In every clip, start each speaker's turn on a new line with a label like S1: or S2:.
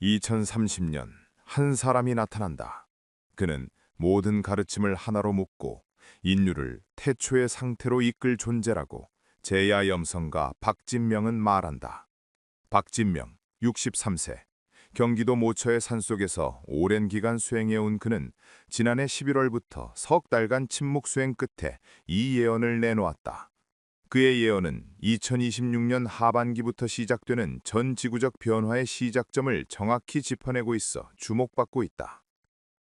S1: 2030년 한 사람이 나타난다. 그는 모든 가르침을 하나로 묶고 인류를 태초의 상태로 이끌 존재라고 제야 염성가 박진명은 말한다. 박진명, 63세. 경기도 모처의 산속에서 오랜 기간 수행해온 그는 지난해 11월부터 석 달간 침묵 수행 끝에 이 예언을 내놓았다. 그의 예언은 2026년 하반기부터 시작되는 전 지구적 변화의 시작점을 정확히 짚어내고 있어 주목받고 있다.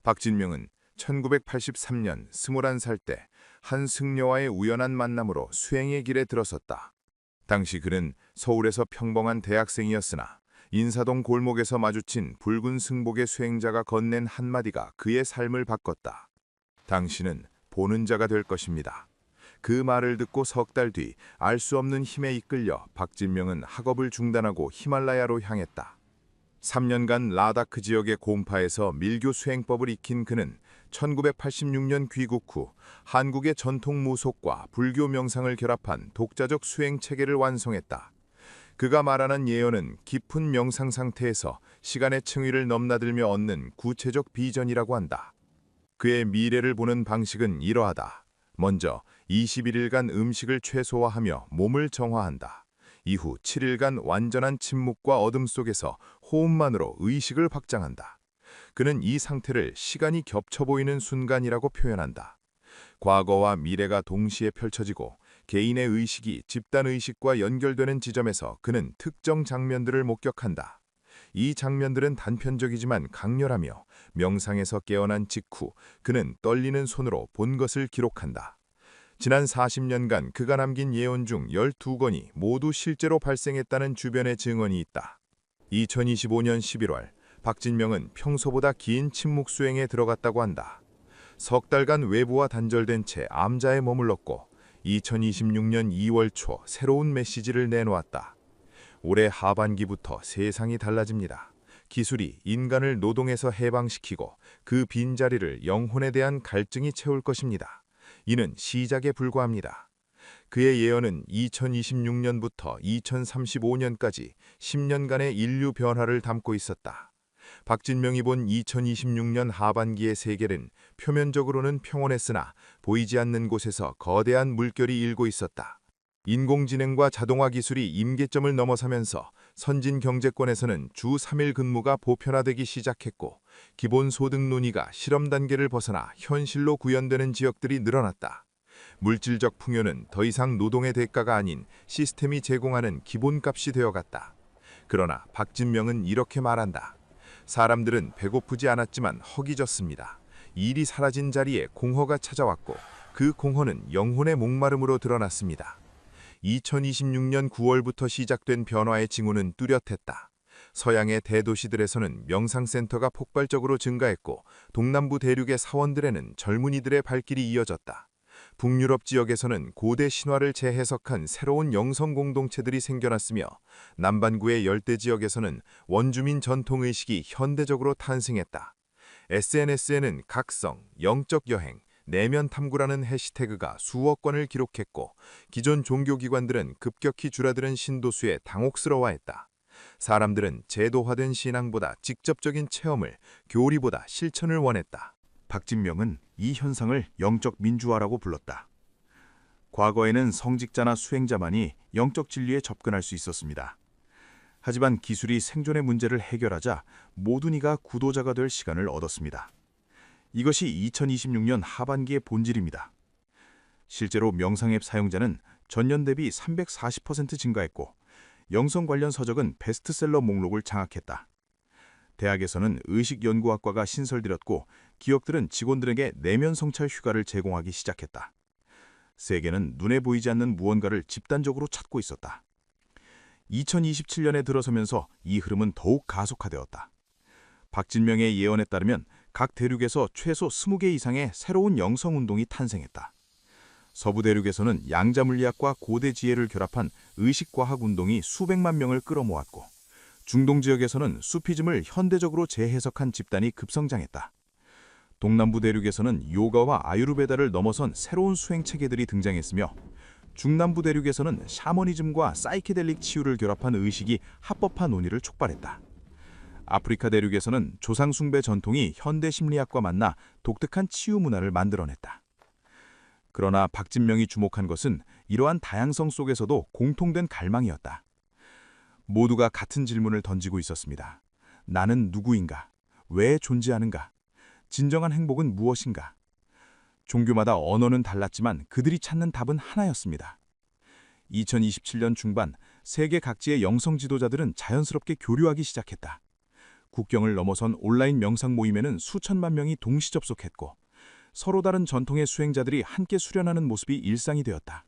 S1: 박진명은 1983년 21살 때 한 승려와의 우연한 만남으로 수행의 길에 들어섰다. 당시 그는 서울에서 평범한 대학생이었으나 인사동 골목에서 마주친 붉은 승복의 수행자가 건넨 한마디가 그의 삶을 바꿨다. 당신은 보는 자가 될 것입니다. 그 말을 듣고 석 달 뒤 알 수 없는 힘에 이끌려 박진명은 학업을 중단하고 히말라야로 향했다. 3년간 라다크 지역의 곰파에서 밀교 수행법을 익힌 그는 1986년 귀국 후 한국의 전통 무속과 불교 명상을 결합한 독자적 수행 체계를 완성했다. 그가 말하는 예언은 깊은 명상 상태에서 시간의 층위를 넘나들며 얻는 구체적 비전이라고 한다. 그의 미래를 보는 방식은 이러하다. 먼저 21일간 음식을 최소화하며 몸을 정화한다. 이후 7일간 완전한 침묵과 어둠 속에서 호흡만으로 의식을 확장한다. 그는 이 상태를 시간이 겹쳐 보이는 순간이라고 표현한다. 과거와 미래가 동시에 펼쳐지고 개인의 의식이 집단 의식과 연결되는 지점에서 그는 특정 장면들을 목격한다. 이 장면들은 단편적이지만 강렬하며 명상에서 깨어난 직후 그는 떨리는 손으로 본 것을 기록한다. 지난 40년간 그가 남긴 예언 중 12건이 모두 실제로 발생했다는 주변의 증언이 있다. 2025년 11월, 박진명은 평소보다 긴 침묵 수행에 들어갔다고 한다. 석 달간 외부와 단절된 채 암자에 머물렀고 2026년 2월 초 새로운 메시지를 내놓았다. 올해 하반기부터 세상이 달라집니다. 기술이 인간을 노동에서 해방시키고 그 빈자리를 영혼에 대한 갈증이 채울 것입니다. 이는 시작에 불과합니다. 그의 예언은 2026년부터 2035년까지 10년간의 인류 변화를 담고 있었다. 박진명이 본 2026년 하반기의 세계는 표면적으로는 평온했으나 보이지 않는 곳에서 거대한 물결이 일고 있었다. 인공지능과 자동화 기술이 임계점을 넘어서면서 선진 경제권에서는 주 3일 근무가 보편화되기 시작했고 기본소득 논의가 실험 단계를 벗어나 현실로 구현되는 지역들이 늘어났다. 물질적 풍요는 더 이상 노동의 대가가 아닌 시스템이 제공하는 기본값이 되어갔다. 그러나 박진명은 이렇게 말한다. 사람들은 배고프지 않았지만 허기졌습니다. 일이 사라진 자리에 공허가 찾아왔고 그 공허는 영혼의 목마름으로 드러났습니다. 2026년 9월부터 시작된 변화의 징후는 뚜렷했다. 서양의 대도시들에서는 명상센터가 폭발적으로 증가했고 동남부 대륙의 사원들에는 젊은이들의 발길이 이어졌다. 북유럽 지역에서는 고대 신화를 재해석한 새로운 영성 공동체들이 생겨났으며 남반구의 열대 지역에서는 원주민 전통의식이 현대적으로 탄생했다. SNS에는 각성, 영적 여행, 내면 탐구라는 해시태그가 수억 건을 기록했고 기존 종교기관들은 급격히 줄어드는 신도수에 당혹스러워했다. 사람들은 제도화된 신앙보다 직접적인 체험을, 교리보다 실천을 원했다. 박진명은 이 현상을 영적 민주화라고 불렀다. 과거에는 성직자나 수행자만이 영적 진리에 접근할 수 있었습니다. 하지만 기술이 생존의 문제를 해결하자 모든 이가 구도자가 될 시간을 얻었습니다. 이것이 2026년 하반기의 본질입니다. 실제로 명상 앱 사용자는 전년 대비 340% 증가했고 영성 관련 서적은 베스트셀러 목록을 장악했다. 대학에서는 의식연구학과가 신설되었고 기업들은 직원들에게 내면 성찰 휴가를 제공하기 시작했다. 세계는 눈에 보이지 않는 무언가를 집단적으로 찾고 있었다. 2027년에 들어서면서 이 흐름은 더욱 가속화되었다. 박진명의 예언에 따르면 각 대륙에서 최소 20개 이상의 새로운 영성운동이 탄생했다. 서부 대륙에서는 양자물리학과 고대 지혜를 결합한 의식과학 운동이 수백만 명을 끌어모았고 중동 지역에서는 수피즘을 현대적으로 재해석한 집단이 급성장했다. 동남부 대륙에서는 요가와 아유르베다를 넘어선 새로운 수행 체계들이 등장했으며 중남부 대륙에서는 샤머니즘과 사이케델릭 치유를 결합한 의식이 합법화 논의를 촉발했다.
S2: 아프리카 대륙에서는 조상 숭배 전통이 현대 심리학과 만나 독특한 치유 문화를 만들어냈다. 그러나 박진명이 주목한 것은 이러한 다양성 속에서도 공통된 갈망이었다. 모두가 같은 질문을 던지고 있었습니다. 나는 누구인가? 왜 존재하는가? 진정한 행복은 무엇인가? 종교마다 언어는 달랐지만 그들이 찾는 답은 하나였습니다. 2027년 중반 세계 각지의 영성 지도자들은 자연스럽게 교류하기 시작했다. 국경을 넘어선 온라인 명상 모임에는 수천만 명이 동시 접속했고 서로 다른 전통의 수행자들이 함께 수련하는 모습이 일상이 되었다.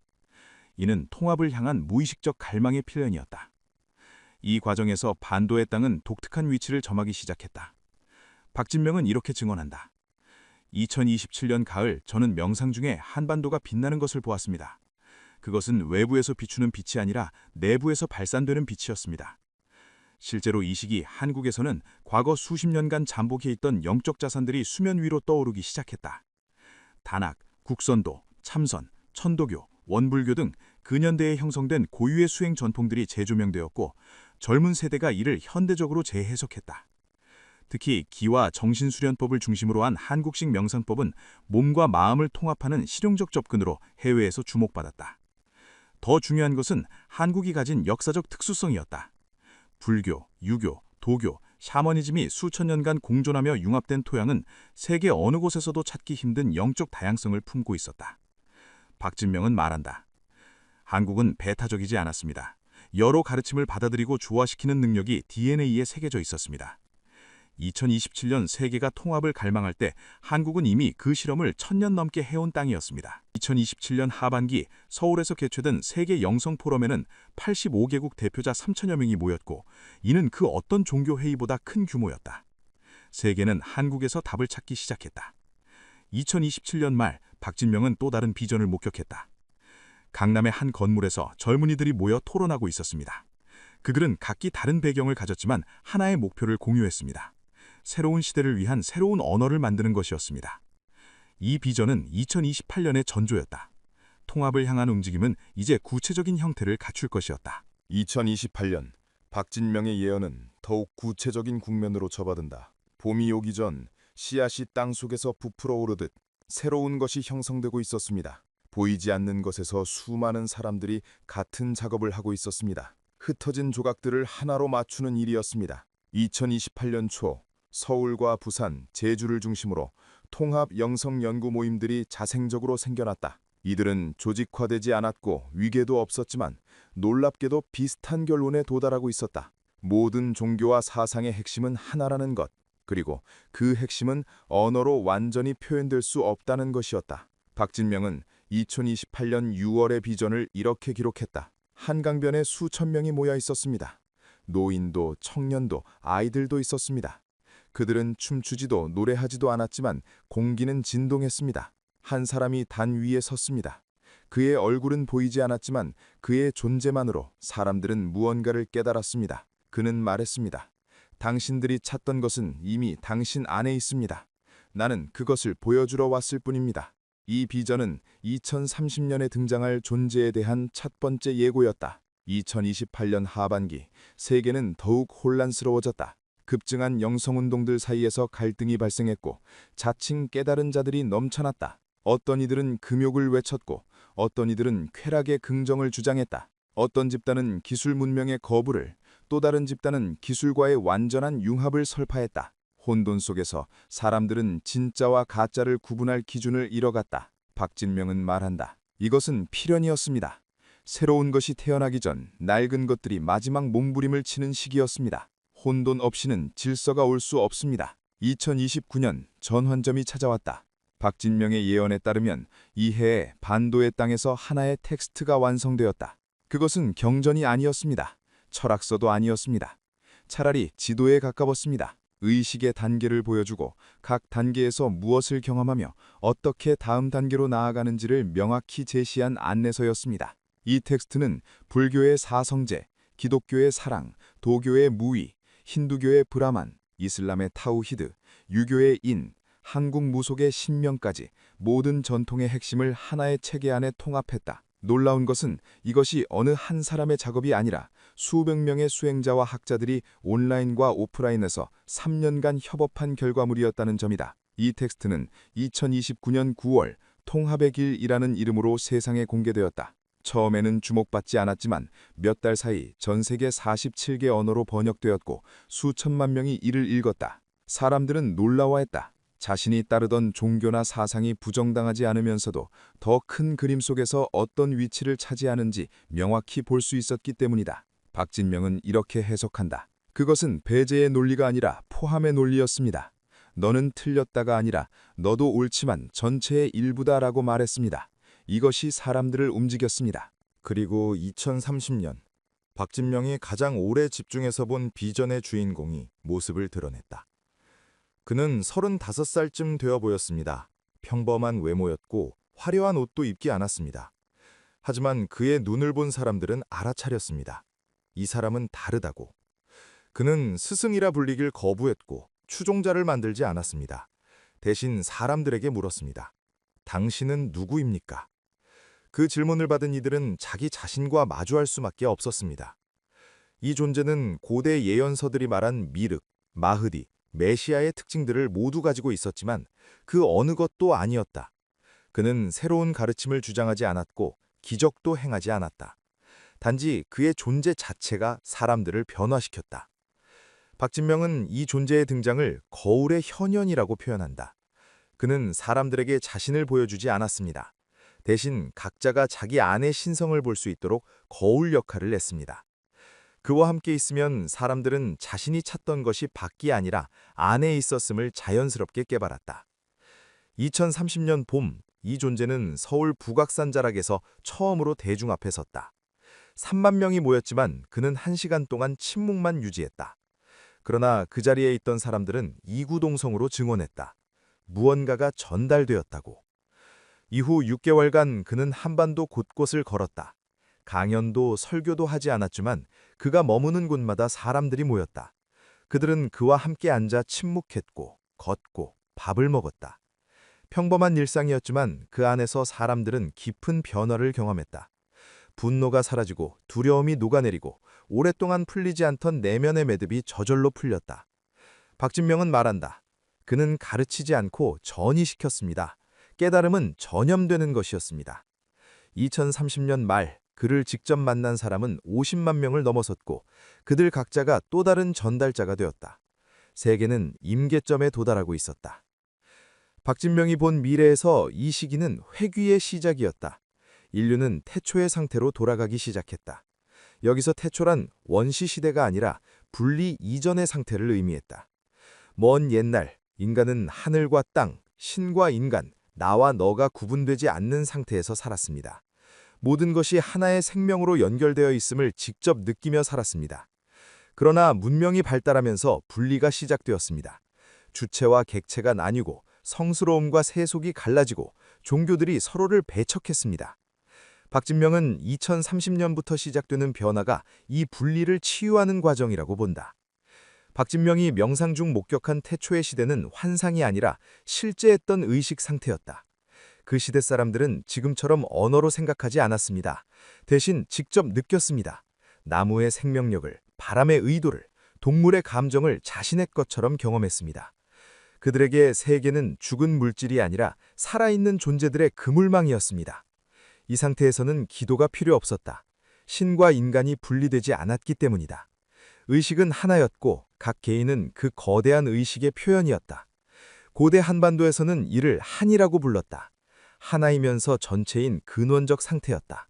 S2: 이는 통합을 향한 무의식적 갈망의 필연이었다. 이 과정에서 반도의 땅은 독특한 위치를 점하기 시작했다. 박진명은 이렇게 증언한다. 2027년 가을 저는 명상 중에 한반도가 빛나는 것을 보았습니다. 그것은 외부에서 비추는 빛이 아니라 내부에서 발산되는 빛이었습니다. 실제로 이 시기 한국에서는 과거 수십 년간 잠복해 있던 영적 자산들이 수면 위로 떠오르기 시작했다. 단학, 국선도, 참선, 천도교, 원불교 등 근현대에 형성된 고유의 수행 전통들이 재조명되었고 젊은 세대가 이를 현대적으로 재해석했다. 특히 기와 정신수련법을 중심으로 한 한국식 명상법은 몸과 마음을 통합하는 실용적 접근으로 해외에서 주목받았다. 더 중요한 것은 한국이 가진 역사적 특수성이었다. 불교, 유교, 도교, 샤머니즘이 수천 년간 공존하며 융합된 토양은 세계 어느 곳에서도 찾기 힘든 영적 다양성을 품고 있었다. 박진명은 말한다. 한국은 배타적이지 않았습니다. 여러 가르침을 받아들이고 조화시키는 능력이 DNA에 새겨져 있었습니다. 2027년 세계가 통합을 갈망할 때 한국은 이미 그 실험을 1000년 넘게 해온 땅이었습니다. 2027년 하반기 서울에서 개최된 세계 영성 포럼에는 85개국 대표자 3000여 명이 모였고 이는 그 어떤 종교 회의보다 큰 규모였다. 세계는 한국에서 답을 찾기 시작했다. 2027년 말 박진명은 또 다른 비전을 목격했다. 강남의 한 건물에서 젊은이들이 모여 토론하고 있었습니다. 그들은 각기 다른 배경을 가졌지만 하나의 목표를 공유했습니다. 새로운 시대를 위한 새로운 언어를 만드는 것이었습니다. 이 비전은 2028년의 전조였다. 통합을 향한 움직임은 이제 구체적인 형태를 갖출 것이었다.
S1: 2028년 박진명의 예언은 더욱 구체적인 국면으로 접어든다. 봄이 오기 전 씨앗이 땅속에서 부풀어 오르듯 새로운 것이 형성되고 있었습니다. 보이지 않는 것에서 수많은 사람들이 같은 작업을 하고 있었습니다. 흩어진 조각들을 하나로 맞추는 일이었습니다. 2028년 초 서울과 부산, 제주를 중심으로 통합 영성 연구 모임들이 자생적으로 생겨났다. 이들은 조직화되지 않았고 위계도 없었지만 놀랍게도 비슷한 결론에 도달하고 있었다. 모든 종교와 사상의 핵심은 하나라는 것, 그리고 그 핵심은 언어로 완전히 표현될 수 없다는 것이었다. 박진명은 2028년 6월의 비전을 이렇게 기록했다. 한강변에 수천 명이 모여 있었습니다. 노인도 청년도 아이들도 있었습니다. 그들은 춤추지도 노래하지도 않았지만 공기는 진동했습니다. 한 사람이 단 위에 섰습니다. 그의 얼굴은 보이지 않았지만 그의 존재만으로 사람들은 무언가를 깨달았습니다. 그는 말했습니다. 당신들이 찾던 것은 이미 당신 안에 있습니다. 나는 그것을 보여주러 왔을 뿐입니다. 이 비전은 2030년에 등장할 존재에 대한 첫 번째 예고였다. 2028년 하반기 세계는 더욱 혼란스러워졌다. 급증한 영성운동들 사이에서 갈등이 발생했고 자칭 깨달은 자들이 넘쳐났다. 어떤 이들은 금욕을 외쳤고 어떤 이들은 쾌락의 긍정을 주장했다. 어떤 집단은 기술 문명의 거부를, 또 다른 집단은 기술과의 완전한 융합을 설파했다. 혼돈 속에서 사람들은 진짜와 가짜를 구분할 기준을 잃어갔다. 박진명은 말한다. 이것은 필연이었습니다. 새로운 것이 태어나기 전 낡은 것들이 마지막 몸부림을 치는 시기였습니다. 혼돈 없이는 질서가 올 수 없습니다. 2029년 전환점이 찾아왔다. 박진명의 예언에 따르면 이 해에 반도의 땅에서 하나의 텍스트가 완성되었다. 그것은 경전이 아니었습니다. 철학서도 아니었습니다. 차라리 지도에 가까웠습니다. 의식의 단계를 보여주고 각 단계에서 무엇을 경험하며 어떻게 다음 단계로 나아가는지를 명확히 제시한 안내서였습니다. 이 텍스트는 불교의 사성제, 기독교의 사랑, 도교의 무의, 힌두교의 브라만, 이슬람의 타우히드, 유교의 인, 한국 무속의 신명까지 모든 전통의 핵심을 하나의 체계 안에 통합했다. 놀라운 것은 이것이 어느 한 사람의 작업이 아니라
S2: 수백 명의 수행자와 학자들이 온라인과 오프라인에서 3년간 협업한 결과물이었다는 점이다. 이 텍스트는 2029년 9월 통합의 길이라는 이름으로 세상에 공개되었다. 처음에는 주목받지 않았지만 몇 달 사이 전 세계 47개 언어로 번역되었고 수천만 명이 이를 읽었다. 사람들은 놀라워했다. 자신이 따르던 종교나 사상이 부정당하지 않으면서도 더 큰 그림 속에서 어떤 위치를 차지하는지 명확히 볼 수 있었기 때문이다. 박진명은 이렇게 해석한다. 그것은 배제의 논리가 아니라 포함의 논리였습니다. 너는 틀렸다가 아니라 너도 옳지만 전체의 일부다라고 말했습니다. 이것이 사람들을 움직였습니다.
S1: 그리고 2030년 박진명이 가장 오래 집중해서 본 비전의 주인공이 모습을 드러냈다. 그는 35살쯤 되어 보였습니다. 평범한 외모였고 화려한 옷도 입지 않았습니다. 하지만 그의 눈을 본 사람들은 알아차렸습니다. 이 사람은 다르다고. 그는 스승이라 불리길 거부했고 추종자를 만들지 않았습니다. 대신 사람들에게 물었습니다. 당신은 누구입니까? 그 질문을 받은 이들은 자기 자신과 마주할 수밖에 없었습니다. 이 존재는 고대 예언서들이 말한 미륵, 마흐디, 메시아의 특징들을 모두 가지고 있었지만 그 어느 것도 아니었다. 그는 새로운 가르침을 주장하지 않았고 기적도 행하지 않았다. 단지 그의 존재 자체가 사람들을 변화시켰다. 박진명은 이 존재의 등장을 거울의 현현이라고 표현한다. 그는 사람들에게 자신을 보여주지 않았습니다. 대신 각자가 자기 안의 신성을 볼 수 있도록 거울 역할을 했습니다. 그와 함께 있으면 사람들은 자신이 찾던 것이 밖이 아니라 안에 있었음을 자연스럽게 깨달았다. 2030년 봄, 이 존재는 서울 북악산 자락에서 처음으로 대중 앞에 섰다. 3만 명이 모였지만 그는 1시간 동안 침묵만 유지했다. 그러나 그 자리에 있던 사람들은 이구동성으로 증언했다. 무언가가 전달되었다고. 이후 6개월간 그는 한반도 곳곳을 걸었다. 강연도 설교도 하지 않았지만 그가 머무는 곳마다 사람들이 모였다. 그들은 그와 함께 앉아 침묵했고 걷고 밥을 먹었다. 평범한 일상이었지만 그 안에서 사람들은 깊은 변화를 경험했다. 분노가 사라지고 두려움이 녹아내리고 오랫동안 풀리지 않던 내면의 매듭이 저절로 풀렸다. 박진명은 말한다. 그는 가르치지 않고 전이시켰습니다. 깨달음은 전염되는 것이었습니다. 2030년 말 그를 직접 만난 사람은 50만 명을 넘어섰고 그들 각자가 또 다른 전달자가 되었다. 세계는 임계점에 도달하고 있었다. 박진명이 본 미래에서 이 시기는 회귀의 시작이었다. 인류는 태초의 상태로 돌아가기 시작했다. 여기서 태초란 원시 시대가 아니라 분리 이전의 상태를 의미했다. 먼 옛날 인간은 하늘과 땅, 신과 인간, 나와 너가 구분되지 않는 상태에서 살았습니다. 모든 것이 하나의 생명으로 연결되어 있음을 직접 느끼며 살았습니다. 그러나 문명이 발달하면서 분리가 시작되었습니다. 주체와 객체가 나뉘고 성스러움과 세속이 갈라지고 종교들이 서로를 배척했습니다. 박진명은 2030년부터 시작되는 변화가 이 분리를 치유하는 과정이라고 본다. 박진명이 명상 중 목격한 태초의 시대는 환상이 아니라 실제했던 의식 상태였다. 그 시대 사람들은 지금처럼 언어로 생각하지 않았습니다. 대신 직접 느꼈습니다. 나무의 생명력을, 바람의 의도를, 동물의 감정을 자신의 것처럼 경험했습니다. 그들에게 세계는 죽은 물질이 아니라 살아있는 존재들의 그물망이었습니다. 이 상태에서는 기도가 필요 없었다. 신과 인간이 분리되지 않았기 때문이다. 의식은 하나였고 각 개인은 그 거대한 의식의 표현이었다. 고대 한반도에서는 이를 한이라고 불렀다. 하나이면서 전체인 근원적 상태였다.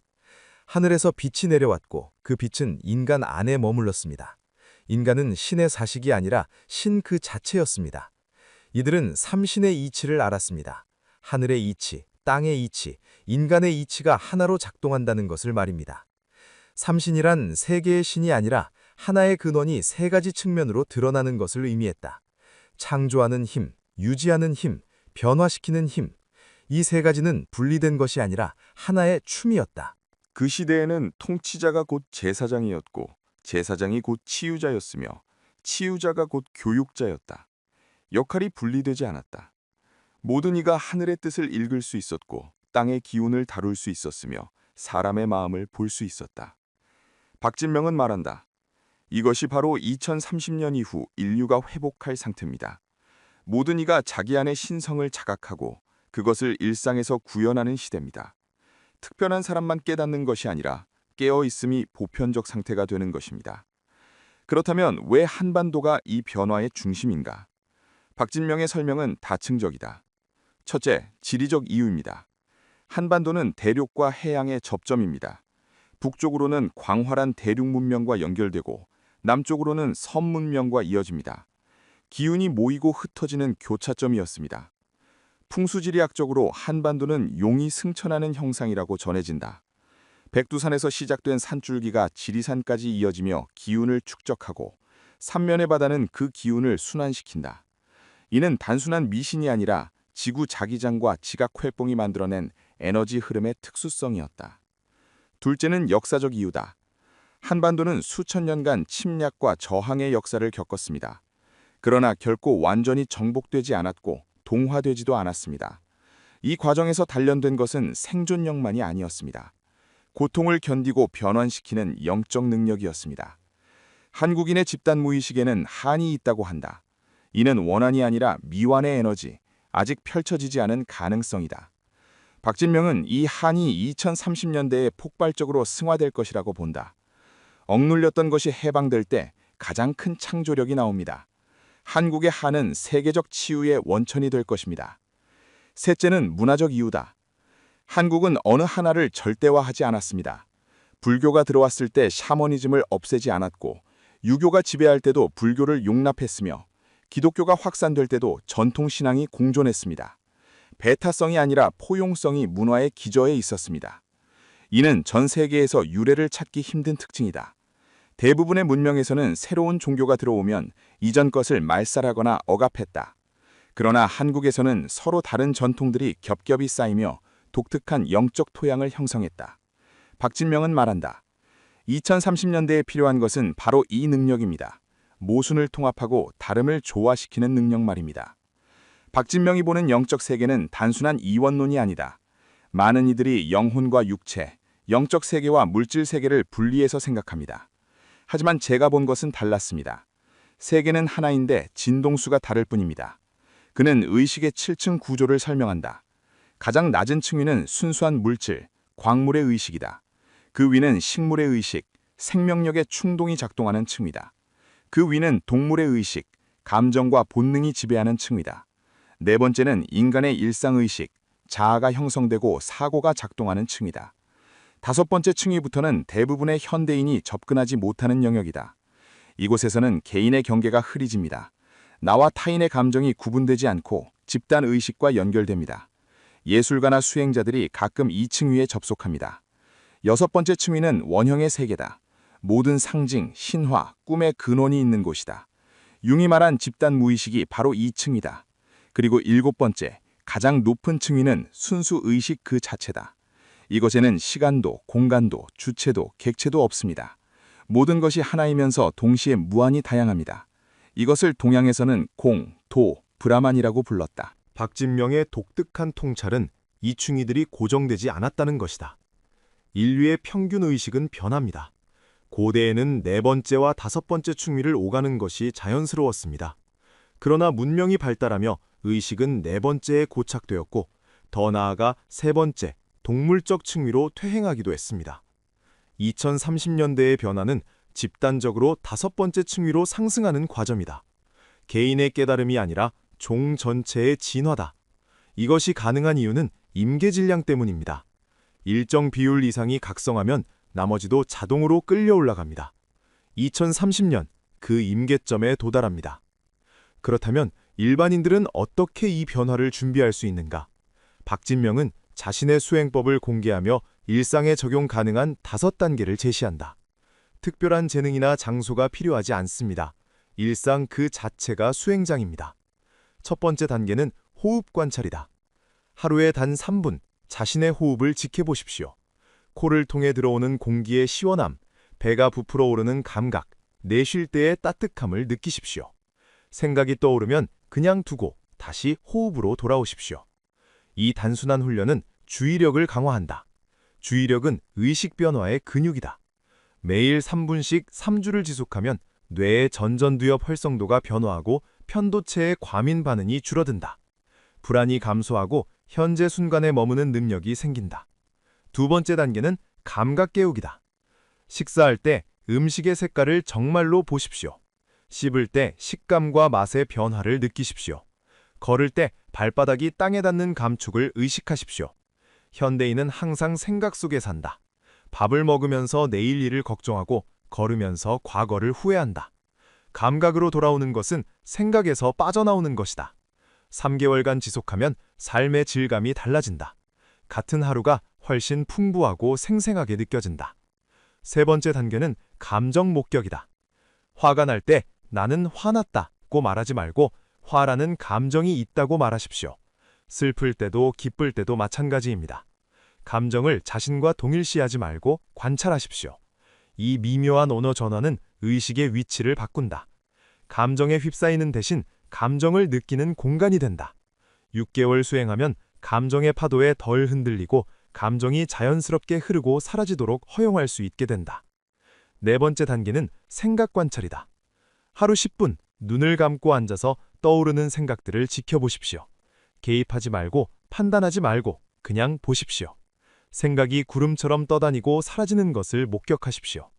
S1: 하늘에서 빛이 내려왔고 그 빛은 인간 안에 머물렀습니다. 인간은 신의 사식이 아니라 신 그 자체였습니다. 이들은 삼신의 이치를 알았습니다. 하늘의 이치, 땅의 이치, 인간의 이치가 하나로 작동한다는 것을 말입니다. 삼신이란 세 개의 신이 아니라 하나의 근원이 세 가지 측면으로 드러나는 것을 의미했다. 창조하는 힘, 유지하는 힘, 변화시키는 힘. 이 세 가지는 분리된 것이 아니라 하나의 춤이었다.
S3: 그 시대에는 통치자가 곧 제사장이었고 제사장이 곧 치유자였으며 치유자가 곧 교육자였다. 역할이 분리되지 않았다. 모든 이가 하늘의 뜻을 읽을 수 있었고 땅의 기운을 다룰 수 있었으며 사람의 마음을 볼 수 있었다. 박진명은 말한다. 이것이 바로 2030년 이후 인류가 회복할 상태입니다. 모든 이가 자기 안의 신성을 자각하고 그것을 일상에서 구현하는 시대입니다. 특별한 사람만 깨닫는 것이 아니라 깨어있음이 보편적 상태가 되는 것입니다. 그렇다면 왜 한반도가 이 변화의 중심인가? 박진명의 설명은 다층적이다. 첫째, 지리적 이유입니다. 한반도는 대륙과 해양의 접점입니다. 북쪽으로는 광활한 대륙 문명과 연결되고 남쪽으로는 섬 문명과 이어집니다. 기운이 모이고 흩어지는 교차점이었습니다. 풍수지리학적으로 한반도는 용이 승천하는 형상이라고 전해진다. 백두산에서 시작된 산줄기가 지리산까지 이어지며 기운을 축적하고 삼면의 바다는 그 기운을 순환시킨다. 이는 단순한 미신이 아니라 지구 자기장과 지각활동이 만들어낸 에너지 흐름의 특수성이었다. 둘째는 역사적 이유다. 한반도는 수천 년간 침략과 저항의 역사를 겪었습니다. 그러나 결코 완전히 정복되지 않았고 동화되지도 않았습니다. 이 과정에서 단련된 것은 생존력만이 아니었습니다. 고통을 견디고 변환시키는 영적 능력이었습니다. 한국인의 집단 무의식에는 한이 있다고 한다. 이는 원한이 아니라 미완의 에너지, 아직 펼쳐지지 않은 가능성이다. 박진명은 이 한이 2030년대에 폭발적으로 승화될 것이라고 본다. 억눌렸던 것이 해방될 때 가장 큰 창조력이 나옵니다. 한국의 한은 세계적 치유의 원천이 될 것입니다. 셋째는 문화적 이유다. 한국은 어느 하나를 절대화하지 않았습니다. 불교가 들어왔을 때 샤머니즘을 없애지 않았고 유교가 지배할 때도 불교를 용납했으며 기독교가 확산될 때도 전통신앙이 공존했습니다. 배타성이 아니라 포용성이 문화의 기저에 있었습니다. 이는 전 세계에서 유래를 찾기 힘든 특징이다. 대부분의 문명에서는 새로운 종교가 들어오면 이전 것을 말살하거나 억압했다. 그러나 한국에서는 서로 다른 전통들이 겹겹이 쌓이며 독특한 영적 토양을 형성했다. 박진명은 말한다. 2030년대에 필요한 것은 바로 이 능력입니다. 모순을 통합하고 다름을 조화시키는 능력 말입니다. 박진명이 보는 영적 세계는 단순한 이원론이 아니다. 많은 이들이 영혼과 육체, 영적 세계와 물질 세계를 분리해서 생각합니다. 하지만 제가 본 것은 달랐습니다. 세계는 하나인데 진동수가 다를 뿐입니다. 그는 의식의 7층 구조를 설명한다. 가장 낮은 층위는 순수한 물질, 광물의 의식이다. 그 위는 식물의 의식, 생명력의 충동이 작동하는 층위다. 그 위는 동물의 의식, 감정과 본능이 지배하는 층위다. 네 번째는 인간의 일상의식, 자아가 형성되고 사고가 작동하는 층이다. 다섯 번째 층위부터는 대부분의 현대인이 접근하지 못하는 영역이다. 이곳에서는 개인의 경계가 흐리집니다. 나와 타인의 감정이 구분되지 않고 집단의식과 연결됩니다. 예술가나 수행자들이 가끔 이 층위에 접속합니다. 여섯 번째 층위는 원형의 세계다. 모든 상징, 신화, 꿈의 근원이 있는 곳이다. 융이 말한 집단 무의식이 바로 이 층이다. 그리고 일곱 번째, 가장 높은 층위는 순수 의식 그 자체다. 이곳에는 시간도, 공간도, 주체도, 객체도 없습니다. 모든 것이 하나이면서 동시에 무한히 다양합니다. 이것을 동양에서는 공, 도, 브라만이라고 불렀다.
S4: 박진명의 독특한 통찰은 이 층위들이 고정되지 않았다는 것이다. 인류의 평균 의식은 변합니다. 고대에는 네 번째와 다섯 번째 층위를 오가는 것이 자연스러웠습니다. 그러나 문명이 발달하며 의식은 네 번째에 고착되었고 더 나아가 세 번째, 동물적 층위로 퇴행하기도 했습니다. 2030년대의 변화는 집단적으로 다섯 번째 층위로 상승하는 과정이다. 개인의 깨달음이 아니라 종 전체의 진화다. 이것이 가능한 이유는 임계질량 때문입니다. 일정 비율 이상이 각성하면 나머지도 자동으로 끌려 올라갑니다. 2030년 그 임계점에 도달합니다. 그렇다면 일반인들은 어떻게 이 변화를 준비할 수 있는가? 박진명은 자신의 수행법을 공개하며 일상에 적용 가능한 5단계를 제시한다. 특별한 재능이나 장소가 필요하지 않습니다. 일상 그 자체가 수행장입니다. 첫 번째 단계는 호흡 관찰이다. 하루에 단 3분 자신의 호흡을 지켜보십시오. 코를 통해 들어오는 공기의 시원함, 배가 부풀어 오르는 감각, 내쉴 때의 따뜻함을 느끼십시오. 생각이 떠오르면 그냥 두고 다시 호흡으로 돌아오십시오. 이 단순한 훈련은 주의력을 강화한다. 주의력은 의식 변화의 근육이다. 매일 3분씩 3주를 지속하면 뇌의 전전두엽 활성도가 변화하고 편도체의 과민 반응이 줄어든다. 불안이 감소하고 현재 순간에 머무는 능력이 생긴다. 두 번째 단계는 감각 깨우기다. 식사할 때 음식의 색깔을 정말로 보십시오. 씹을 때 식감과 맛의 변화를 느끼십시오. 걸을 때 발바닥이 땅에 닿는 감촉을 의식하십시오. 현대인은 항상 생각 속에 산다. 밥을 먹으면서 내일 일을 걱정하고 걸으면서 과거를 후회한다. 감각으로 돌아오는 것은 생각에서 빠져나오는 것이다. 3개월간 지속하면 삶의 질감이 달라진다. 같은 하루가 훨씬 풍부하고 생생하게 느껴진다. 세 번째 단계는 감정 목격이다. 화가 날 때 나는 화났다고 말하지 말고 화라는 감정이 있다고 말하십시오. 슬플 때도 기쁠 때도 마찬가지입니다. 감정을 자신과 동일시하지 말고 관찰하십시오. 이 미묘한 언어 전환은 의식의 위치를 바꾼다. 감정에 휩싸이는 대신 감정을 느끼는 공간이 된다. 6개월 수행하면 감정의 파도에 덜 흔들리고 감정이 자연스럽게 흐르고 사라지도록 허용할 수 있게 된다. 네 번째 단계는 생각 관찰이다. 하루 10분 눈을 감고 앉아서 떠오르는 생각들을 지켜보십시오. 개입하지 말고 판단하지 말고 그냥 보십시오. 생각이 구름처럼 떠다니고 사라지는 것을 목격하십시오.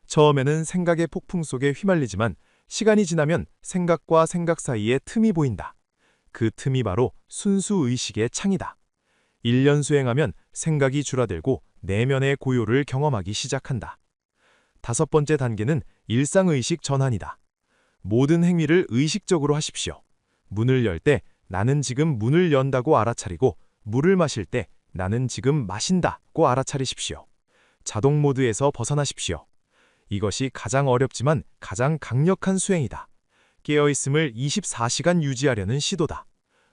S4: 처음에는 생각의 폭풍 속에 휘말리지만 시간이 지나면 생각과 생각 사이에 틈이 보인다. 그 틈이 바로 순수 의식의 창이다. 1년 수행하면 생각이 줄어들고 내면의 고요를 경험하기 시작한다. 다섯 번째 단계는 일상의식 전환이다. 모든 행위를 의식적으로 하십시오. 문을 열 때 나는 지금 문을 연다고 알아차리고 물을 마실 때 나는 지금 마신다고 알아차리십시오. 자동 모드에서 벗어나십시오. 이것이 가장 어렵지만 가장 강력한 수행이다. 깨어있음을 24시간 유지하려는 시도다.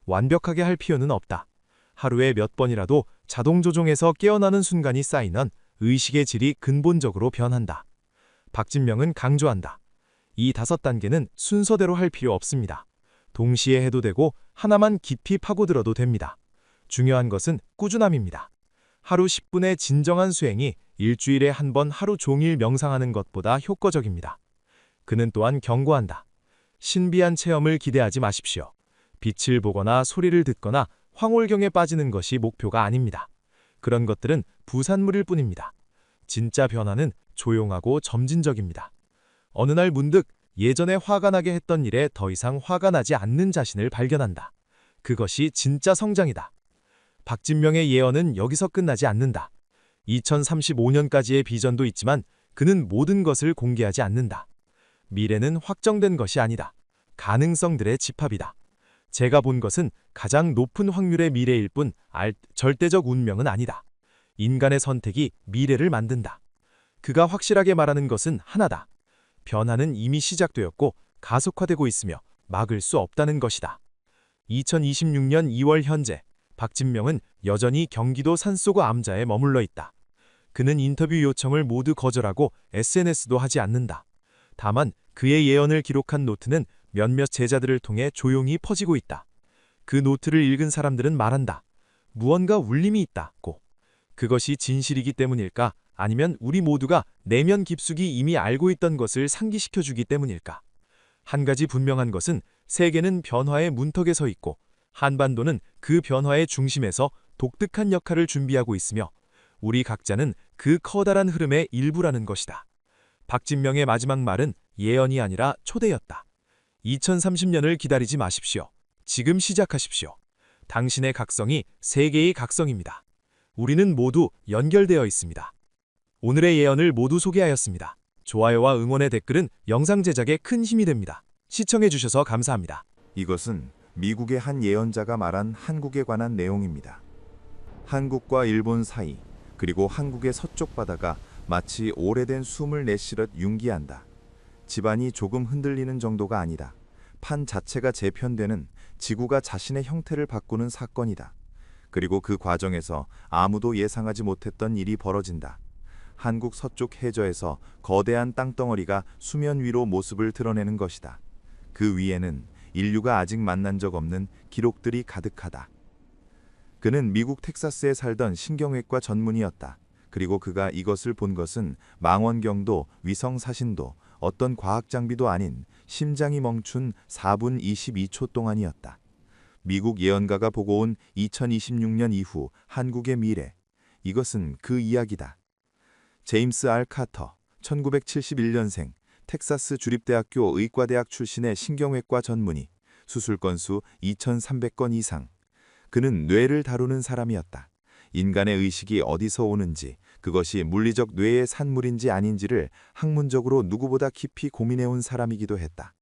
S4: 완벽하게 할 필요는 없다. 하루에 몇 번이라도 자동 조종에서 깨어나는 순간이 쌓이면 의식의 질이 근본적으로 변한다. 박진명은 강조한다. 이 5단계는 순서대로 할 필요 없습니다. 동시에 해도 되고 하나만 깊이 파고들어도 됩니다. 중요한 것은 꾸준함입니다. 하루 10분의 진정한 수행이 일주일에 한 번 하루 종일 명상하는 것보다 효과적입니다. 그는 또한 경고한다. 신비한 체험을 기대하지 마십시오. 빛을 보거나 소리를 듣거나 황홀경에 빠지는 것이 목표가 아닙니다. 그런 것들은 부산물일 뿐입니다. 진짜 변화는 조용하고 점진적입니다. 어느 날 문득 예전에 화가 나게 했던 일에 더 이상 화가 나지 않는 자신을 발견한다. 그것이 진짜 성장이다. 박진명의 예언은 여기서 끝나지 않는다. 2035년까지의 비전도 있지만 그는 모든 것을 공개하지 않는다. 미래는 확정된 것이 아니다. 가능성들의 집합이다. 제가 본 것은 가장 높은 확률의 미래일 뿐 절대적 운명은 아니다. 인간의 선택이 미래를 만든다. 그가 확실하게 말하는 것은 하나다. 변화는 이미 시작되었고 가속화되고 있으며 막을 수 없다는 것이다. 2026년 2월 현재 박진명은 여전히 경기도 산속 암자에 머물러 있다. 그는 인터뷰 요청을 모두 거절하고 SNS도 하지 않는다. 다만 그의 예언을 기록한 노트는 몇몇 제자들을 통해 조용히 퍼지고 있다. 그 노트를 읽은 사람들은 말한다. 무언가 울림이 있다고. 그것이 진실이기 때문일까? 아니면 우리 모두가 내면 깊숙이 이미 알고 있던 것을 상기시켜주기 때문일까? 한 가지 분명한 것은 세계는 변화의 문턱에 서 있고 한반도는 그 변화의 중심에서 독특한 역할을 준비하고 있으며 우리 각자는 그 커다란 흐름의 일부라는 것이다. 박진명의 마지막 말은 예언이 아니라 초대였다. 2030년을 기다리지 마십시오. 지금 시작하십시오. 당신의 각성이 세계의 각성입니다. 우리는 모두 연결되어 있습니다. 오늘의 예언을 모두 소개하였습니다. 좋아요와 응원의 댓글은 영상 제작에 큰 힘이 됩니다. 시청해주셔서 감사합니다.
S1: 이것은 미국의 한 예언자가 말한 한국에 관한 내용입니다. 한국과 일본 사이, 그리고 한국의 서쪽 바다가 마치 오래된 숨을 내쉬듯 융기한다. 집안이 조금 흔들리는 정도가 아니다. 판 자체가 재편되는, 지구가 자신의 형태를 바꾸는 사건이다. 그리고 그 과정에서 아무도 예상하지 못했던 일이 벌어진다. 한국 서쪽 해저에서 거대한 땅덩어리가 수면 위로 모습을 드러내는 것이다. 그 위에는 인류가 아직 만난 적 없는 기록들이 가득하다. 그는 미국 텍사스에 살던 신경외과 전문의였다.
S2: 그리고 그가 이것을 본 것은 망원경도 위성 사신도 어떤 과학 장비도 아닌 심장이 멈춘 4분 22초 동안이었다. 미국 예언가가 보고 온 2026년 이후 한국의 미래. 이것은 그 이야기다. 제임스 R. 카터, 1971년생, 텍사스 주립대학교 의과대학 출신의 신경외과 전문의, 수술 건수 2,300건 이상. 그는 뇌를 다루는 사람이었다. 인간의 의식이 어디서 오는지, 그것이 물리적 뇌의 산물인지 아닌지를 학문적으로 누구보다 깊이 고민해온 사람이기도 했다.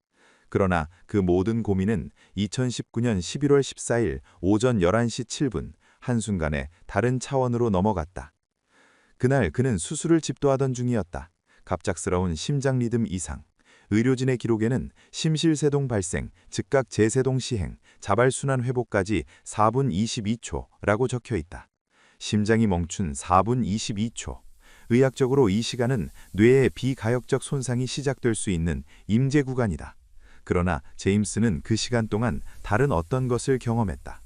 S2: 그러나 그 모든 고민은 2019년 11월 14일 오전 11시 7분, 한순간에 다른 차원으로 넘어갔다. 그날 그는 수술을 집도하던 중이었다. 갑작스러운 심장 리듬 이상. 의료진의 기록에는 심실세동 발생, 즉각 재세동 시행, 자발순환 회복까지 4분 22초라고 적혀 있다. 심장이 멈춘 4분 22초. 의학적으로 이 시간은 뇌의 비가역적 손상이 시작될 수 있는 임재 구간이다. 그러나 제임스는 그 시간 동안 다른 어떤 것을 경험했다.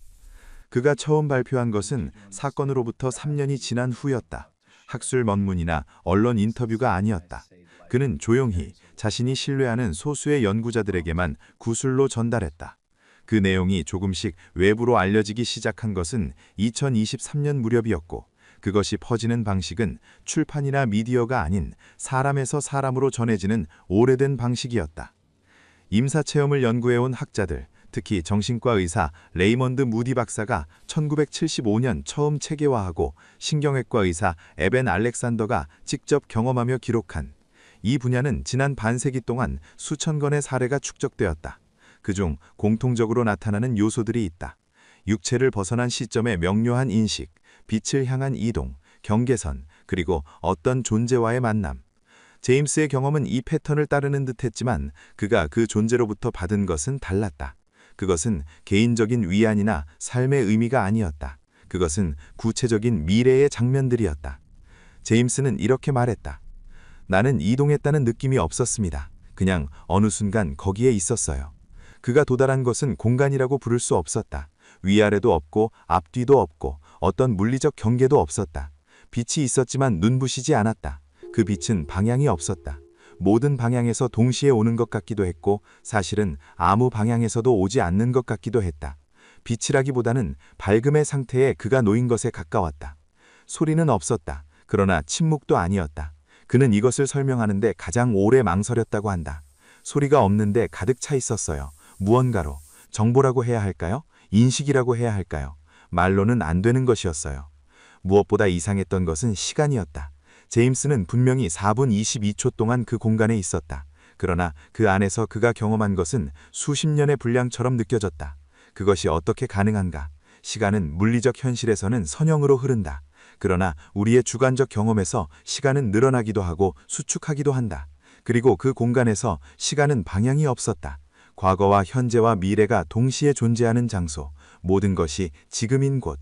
S2: 그가 처음 발표한 것은 사건으로부터 3년이 지난 후였다. 학술 논문이나 언론 인터뷰가 아니었다. 그는 조용히 자신이 신뢰하는 소수의 연구자들에게만 구술로 전달했다. 그 내용이 조금씩 외부로 알려지기 시작한 것은 2023년 무렵이었고, 그것이 퍼지는 방식은 출판이나 미디어가 아닌 사람에서 사람으로 전해지는 오래된 방식이었다. 임사체험을 연구해온 학자들, 특히 정신과 의사 레이먼드 무디 박사가 1975년 처음 체계화하고 신경외과 의사 에벤 알렉산더가 직접 경험하며 기록한 이 분야는 지난 반세기 동안 수천 건의 사례가 축적되었다. 그중 공통적으로 나타나는 요소들이 있다. 육체를 벗어난 시점의 명료한 인식, 빛을 향한 이동, 경계선, 그리고 어떤 존재와의 만남. 제임스의 경험은 이 패턴을 따르는 듯했지만 그가 그 존재로부터 받은 것은 달랐다. 그것은 개인적인 위안이나 삶의 의미가 아니었다. 그것은 구체적인 미래의 장면들이었다. 제임스는 이렇게 말했다. 나는 이동했다는 느낌이 없었습니다. 그냥 어느 순간 거기에 있었어요. 그가 도달한 것은 공간이라고 부를 수 없었다. 위아래도 없고 앞뒤도 없고 어떤 물리적 경계도 없었다. 빛이 있었지만 눈부시지 않았다. 그 빛은 방향이 없었다. 모든 방향에서 동시에 오는 것 같기도 했고 사실은 아무 방향에서도 오지 않는 것 같기도 했다. 빛이라기보다는 밝음의 상태에 그가 놓인 것에 가까웠다. 소리는 없었다. 그러나 침묵도 아니었다. 그는 이것을 설명하는데 가장 오래 망설였다고 한다. 소리가 없는데 가득 차 있었어요. 무언가로. 정보라고 해야 할까요? 인식이라고 해야 할까요? 말로는 안 되는 것이었어요. 무엇보다 이상했던 것은 시간이었다. 제임스는 분명히 4분 22초 동안 그 공간에 있었다. 그러나 그 안에서 그가 경험한 것은 수십 년의 분량처럼 느껴졌다. 그것이 어떻게 가능한가? 시간은 물리적 현실에서는 선형으로 흐른다. 그러나 우리의 주관적 경험에서 시간은 늘어나기도 하고 수축하기도 한다. 그리고 그 공간에서 시간은 방향이 없었다. 과거와 현재와 미래가 동시에 존재하는 장소, 모든 것이 지금인 곳.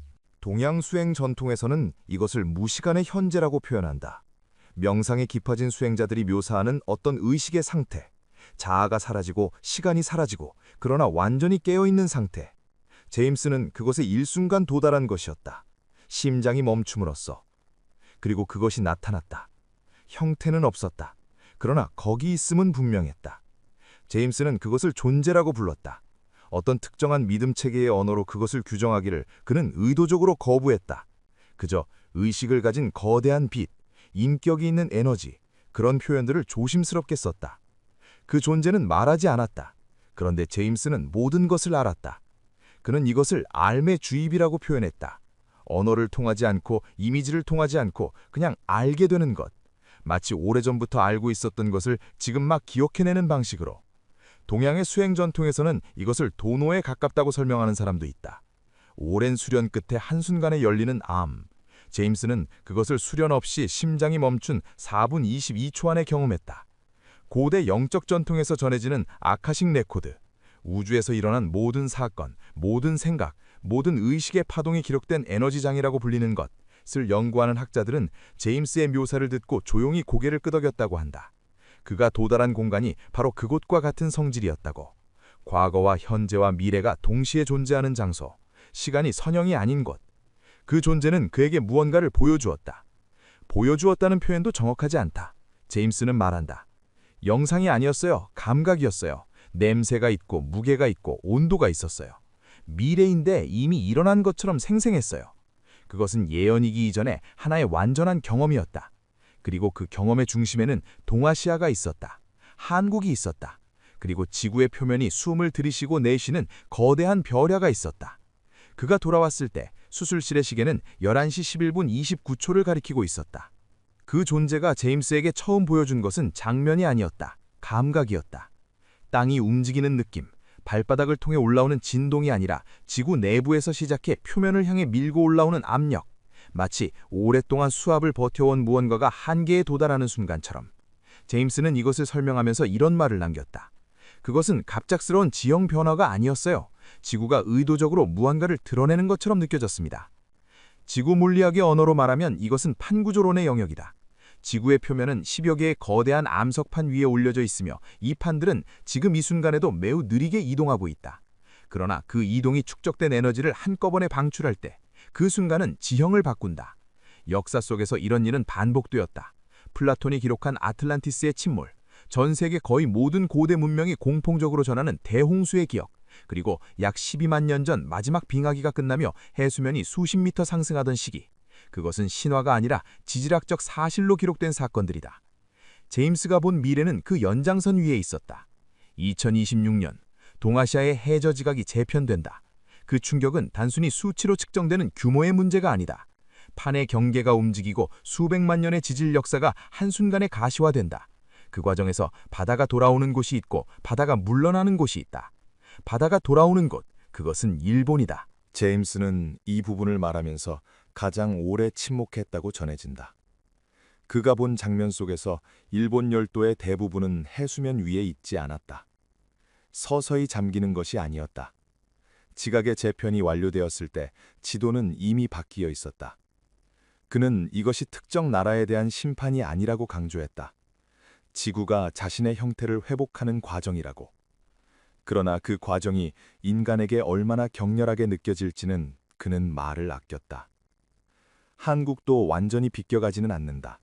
S4: 동양 수행 전통에서는 이것을 무시간의 현재라고 표현한다. 명상에 깊어진 수행자들이 묘사하는 어떤 의식의 상태, 자아가 사라지고 시간이 사라지고 그러나 완전히 깨어있는 상태. 제임스는 그것에 일순간 도달한 것이었다. 심장이 멈춤으로써. 그리고 그것이 나타났다. 형태는 없었다. 그러나 거기 있음은 분명했다. 제임스는 그것을 존재라고 불렀다. 어떤 특정한 믿음 체계의 언어로 그것을 규정하기를 그는 의도적으로 거부했다. 그저 의식을 가진 거대한 빛, 인격이 있는 에너지, 그런 표현들을 조심스럽게 썼다. 그 존재는 말하지 않았다. 그런데 제임스는 모든 것을 알았다. 그는 이것을 알매 주입이라고 표현했다. 언어를 통하지 않고 이미지를 통하지 않고 그냥 알게 되는 것. 마치 오래전부터 알고 있었던 것을 지금 막 기억해내는 방식으로. 동양의 수행 전통에서는 이것을 도노에 가깝다고 설명하는 사람도 있다. 오랜 수련 끝에 한순간에 열리는 암. 제임스는 그것을 수련 없이 심장이 멈춘 4분 22초 안에 경험했다. 고대 영적 전통에서 전해지는 아카식 레코드. 우주에서 일어난 모든 사건, 모든 생각, 모든 의식의 파동이 기록된 에너지장이라고 불리는 것을 연구하는 학자들은 제임스의 묘사를 듣고 조용히 고개를 끄덕였다고 한다. 그가 도달한 공간이 바로 그곳과 같은 성질이었다고. 과거와 현재와 미래가 동시에 존재하는 장소, 시간이 선형이 아닌 곳. 그 존재는 그에게 무언가를 보여주었다.
S2: 보여주었다는 표현도 정확하지 않다. 제임스는 말한다. 영상이 아니었어요. 감각이었어요. 냄새가 있고 무게가 있고 온도가 있었어요. 미래인데 이미 일어난 것처럼 생생했어요. 그것은 예언이기 이전에 하나의 완전한 경험이었다. 그리고 그 경험의 중심에는 동아시아가 있었다. 한국이 있었다. 그리고 지구의 표면이 숨을 들이쉬고 내쉬는 거대한 벼랴가 있었다. 그가 돌아왔을 때 수술실의 시계는 11시 11분 29초를 가리키고 있었다. 그 존재가 제임스에게 처음 보여준 것은 장면이 아니었다. 감각이었다. 땅이 움직이는 느낌, 발바닥을 통해 올라오는 진동이 아니라 지구 내부에서 시작해 표면을 향해 밀고 올라오는 압력, 마치 오랫동안 수압을 버텨온 무언가가 한계에 도달하는 순간처럼. 제임스는 이것을 설명하면서 이런 말을 남겼다. 그것은 갑작스러운 지형 변화가 아니었어요. 지구가 의도적으로 무언가를 드러내는 것처럼 느껴졌습니다. 지구 물리학의 언어로 말하면 이것은 판구조론의 영역이다. 지구의 표면은 10여 개의 거대한 암석판 위에 올려져 있으며 이 판들은 지금 이 순간에도 매우 느리게 이동하고 있다. 그러나 그 이동이 축적된 에너지를 한꺼번에 방출할 때 그 순간은 지형을 바꾼다. 역사 속에서 이런 일은 반복되었다. 플라톤이 기록한 아틀란티스의 침몰, 전 세계 거의 모든 고대 문명이 공통적으로 전하는 대홍수의 기억, 그리고 약 12만 년 전 마지막 빙하기가 끝나며 해수면이 수십 미터 상승하던 시기. 그것은 신화가 아니라 지질학적 사실로 기록된 사건들이다. 제임스가 본 미래는 그 연장선 위에 있었다. 2026년, 동아시아의 해저 지각이 재편된다. 그 충격은 단순히 수치로 측정되는 규모의 문제가 아니다. 판의 경계가 움직이고 수백만 년의 지질 역사가 한순간에 가시화된다. 그 과정에서 바다가 돌아오는 곳이 있고 바다가 물러나는 곳이 있다. 바다가 돌아오는 곳, 그것은 일본이다.
S4: 제임스는 이 부분을 말하면서 가장 오래 침묵했다고 전해진다. 그가 본 장면 속에서 일본 열도의 대부분은 해수면 위에 있지 않았다. 서서히 잠기는 것이 아니었다. 지각의 재편이 완료되었을 때 지도는 이미 바뀌어 있었다. 그는 이것이 특정 나라에 대한 심판이 아니라고 강조했다. 지구가 자신의 형태를 회복하는 과정이라고. 그러나 그 과정이 인간에게 얼마나 격렬하게 느껴질지는 그는 말을 아꼈다. 한국도 완전히 비껴가지는 않는다.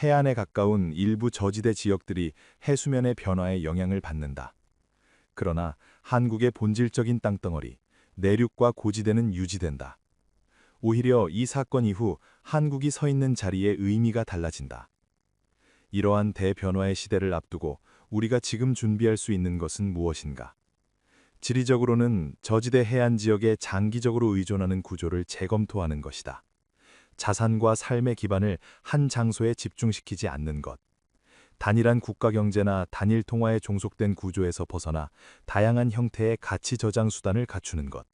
S4: 해안에 가까운 일부 저지대 지역들이 해수면의 변화에 영향을 받는다. 그러나 한국의 본질적인 땅덩어리, 내륙과 고지대는 유지된다. 오히려 이 사건 이후 한국이 서 있는 자리의 의미가 달라진다. 이러한 대변화의 시대를 앞두고 우리가 지금 준비할 수 있는 것은 무엇인가? 지리적으로는 저지대 해안 지역에 장기적으로 의존하는 구조를 재검토하는 것이다. 자산과 삶의 기반을 한 장소에 집중시키지 않는 것. 단일한 국가 경제나 단일 통화에 종속된 구조에서 벗어나 다양한 형태의 가치 저장 수단을 갖추는 것.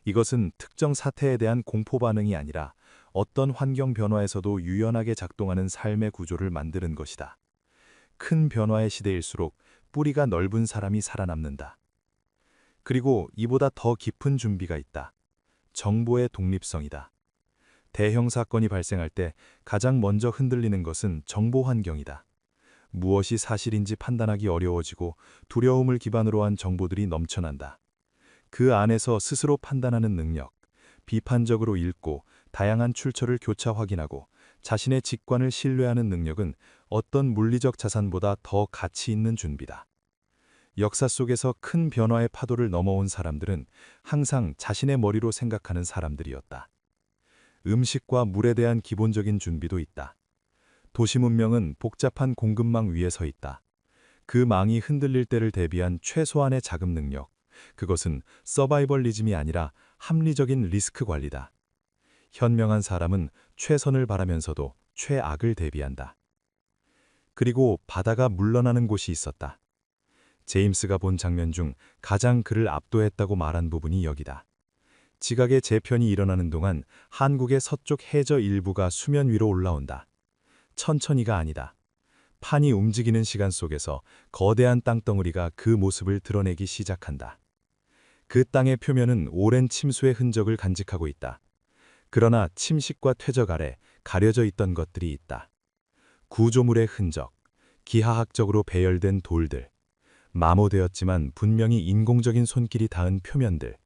S4: 이것은 특정 사태에 대한 공포 반응이 아니라 어떤 환경 변화에서도 유연하게 작동하는 삶의 구조를 만드는 것이다. 큰 변화의 시대일수록 뿌리가 넓은 사람이 살아남는다. 그리고 이보다 더 깊은 준비가 있다. 정보의 독립성이다. 대형 사건이 발생할 때 가장 먼저 흔들리는 것은 정보 환경이다. 무엇이 사실인지 판단하기 어려워지고 두려움을 기반으로 한 정보들이 넘쳐난다. 그 안에서 스스로 판단하는 능력, 비판적으로 읽고 다양한 출처를 교차 확인하고 자신의 직관을 신뢰하는 능력은 어떤 물리적 자산보다 더 가치 있는 준비다. 역사 속에서 큰 변화의 파도를 넘어온 사람들은 항상 자신의 머리로 생각하는 사람들이었다. 음식과 물에 대한 기본적인 준비도 있다. 도시 문명은 복잡한 공급망 위에 서 있다. 그 망이 흔들릴 때를 대비한 최소한의 자금 능력, 그것은 서바이벌리즘이 아니라 합리적인 리스크 관리다. 현명한 사람은 최선을 바라면서도 최악을 대비한다. 그리고 바다가 물러나는 곳이 있었다. 제임스가 본 장면 중 가장 그를 압도했다고 말한 부분이 여기다. 지각의 재편이 일어나는 동안 한국의 서쪽 해저 일부가 수면 위로 올라온다. 천천히가 아니다. 판이 움직이는 시간 속에서 거대한 땅덩어리가 그 모습을 드러내기 시작한다. 그 땅의 표면은 오랜 침수의 흔적을 간직하고 있다. 그러나 침식과 퇴적 아래 가려져 있던 것들이 있다. 구조물의 흔적, 기하학적으로 배열된 돌들, 마모되었지만 분명히 인공적인 손길이 닿은 표면들,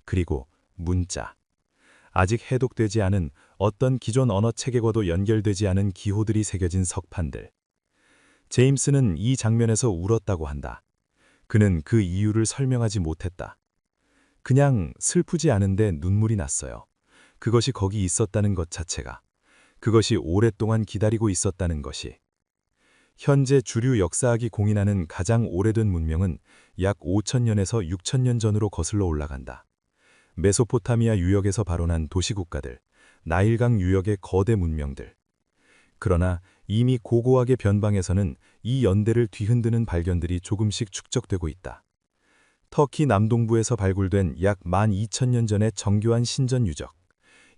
S4: 그리고 문자. 아직 해독되지 않은 어떤 기존 언어 체계과도 연결되지 않은 기호들이 새겨진 석판들. 제임스는 이 장면에서 울었다고 한다. 그는 그 이유를 설명하지 못했다. 그냥 슬프지 않은데 눈물이 났어요. 그것이 거기 있었다는 것 자체가. 그것이 오랫동안 기다리고 있었다는 것이. 현재 주류 역사학이 공인하는 가장 오래된 문명은 약 5,000년에서 6,000년 전으로 거슬러 올라간다. 메소포타미아 유역에서 발원한 도시국가들, 나일강 유역의 거대 문명들. 그러나 이미 고고하게 변방에서는 이 연대를 뒤흔드는 발견들이 조금씩 축적되고 있다. 터키 남동부에서 발굴된 약 12,000년 전의 정교한 신전 유적,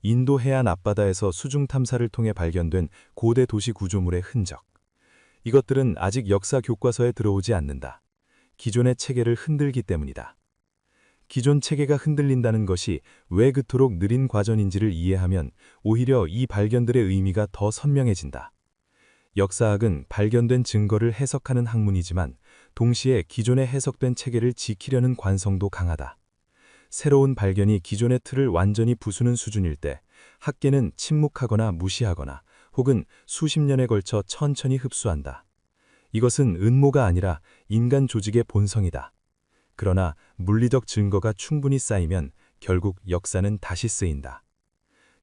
S4: 인도 해안 앞바다에서 수중 탐사를 통해 발견된 고대 도시 구조물의 흔적. 이것들은 아직 역사 교과서에 들어오지 않는다. 기존의 체계를 흔들기 때문이다. 기존 체계가 흔들린다는 것이 왜 그토록 느린 과정인지를 이해하면 오히려 이 발견들의 의미가 더 선명해진다. 역사학은 발견된 증거를 해석하는 학문이지만 동시에 기존에 해석된 체계를 지키려는 관성도 강하다. 새로운 발견이 기존의 틀을 완전히 부수는 수준일 때 학계는 침묵하거나 무시하거나 혹은 수십 년에 걸쳐 천천히 흡수한다. 이것은 음모가 아니라 인간 조직의 본성이다. 그러나 물리적 증거가 충분히 쌓이면 결국 역사는 다시 쓰인다.